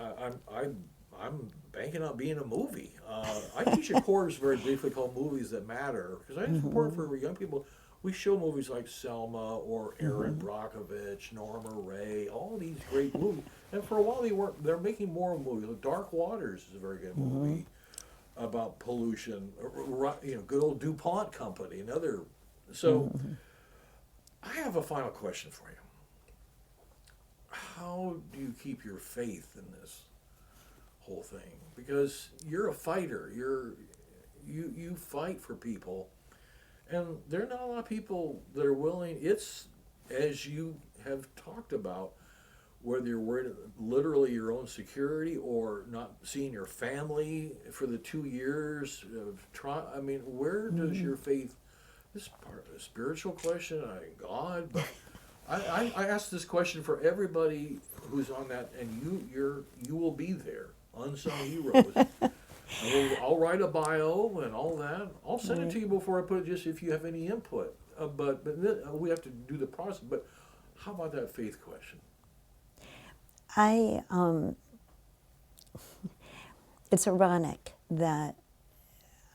I'm banking on being a movie. I teach a course very briefly called Movies That Matter, because I support for young people. We show movies like Selma or Erin Brockovich, Norma Ray, all these great movies. And for a while they're making more movies. Like Dark Waters is a very good movie. about pollution. Good old DuPont company, another. So, I have a final question for you. How do you keep your faith in this whole thing? Because you're a fighter. You fight for people, and there are not a lot of people that are willing. It's as you have talked about, whether you're worried literally your own security or not seeing your family for the 2 years of try. I mean, where does your faith? This is part of a spiritual question. God, but I ask this question for everybody who's on that, and you will be there, unsung heroes. I'll write a bio and all that. I'll send it to you before I put it, just if you have any input. But then, we have to do the process. But how about that faith question? It's ironic that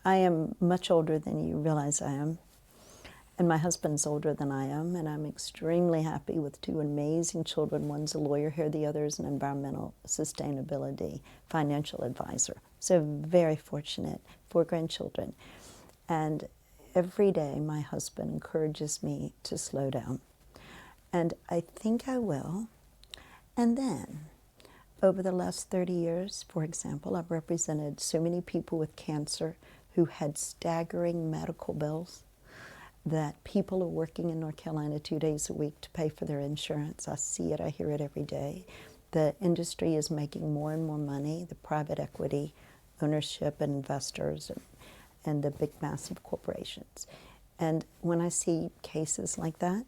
I am much older than you realize I am, and my husband's older than I am, and I'm extremely happy with two amazing children. One's a lawyer here, the other is an environmental sustainability financial advisor. So very fortunate, 4 grandchildren. And every day my husband encourages me to slow down. And I think I will. And then, over the last 30 years, for example, I've represented so many people with cancer who had staggering medical bills that people are working in North Carolina 2 days a week to pay for their insurance. I see it, I hear it every day. The industry is making more and more money, the private equity ownership and investors and the big, massive corporations. And when I see cases like that,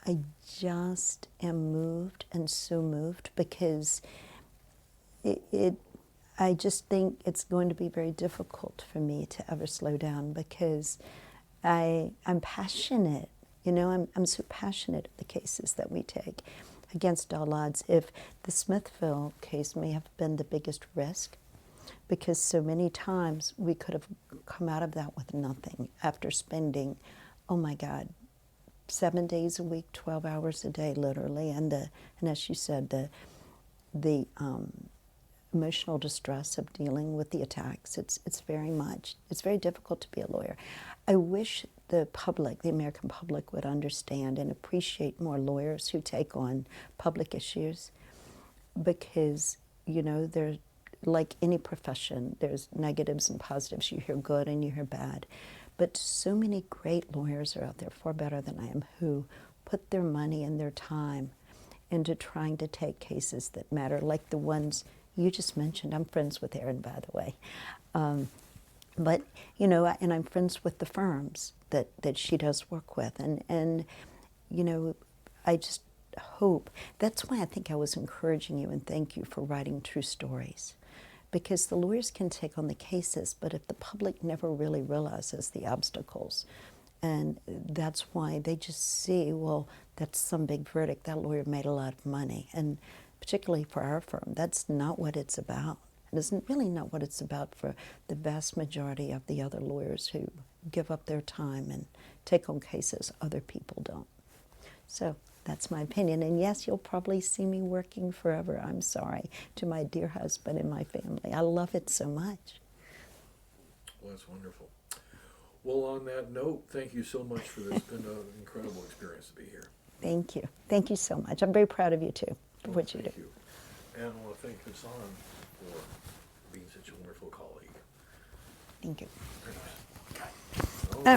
I just am moved, and so moved, because I just think it's going to be very difficult for me to ever slow down, because I'm passionate. I'm so passionate of the cases that we take against all odds. If the Smithville case may have been the biggest risk, because so many times we could have come out of that with nothing after spending, oh my God, 7 days a week, 12 hours a day, literally, and as you said, the emotional distress of dealing with the attacks. It's very difficult to be a lawyer. I wish the public, the American public, would understand and appreciate more lawyers who take on public issues, because there's, like any profession, there's negatives and positives. You hear good and you hear bad. But so many great lawyers are out there, far better than I am, who put their money and their time into trying to take cases that matter, like the ones you just mentioned. I'm friends with Erin, by the way. But, and I'm friends with the firms that she does work with. And I just hope, that's why I think I was encouraging you, and thank you for writing true stories. Because the lawyers can take on the cases, but if the public never really realizes the obstacles, and that's why they just see, well, that's some big verdict, that lawyer made a lot of money. And particularly for our firm, that's not what it's about. It isn't really not what it's about for the vast majority of the other lawyers who give up their time and take on cases other people don't. So that's my opinion. And yes, you'll probably see me working forever. I'm sorry, to my dear husband and my family. I love it so much. Well, that's wonderful. Well, on that note, thank you so much for this. It's been an incredible experience to be here. Thank you. Thank you so much. I'm very proud of you, too, for what you do. Thank you. And I want to thank Hassan for being such a wonderful colleague. Thank you. Very nice. Okay. All right.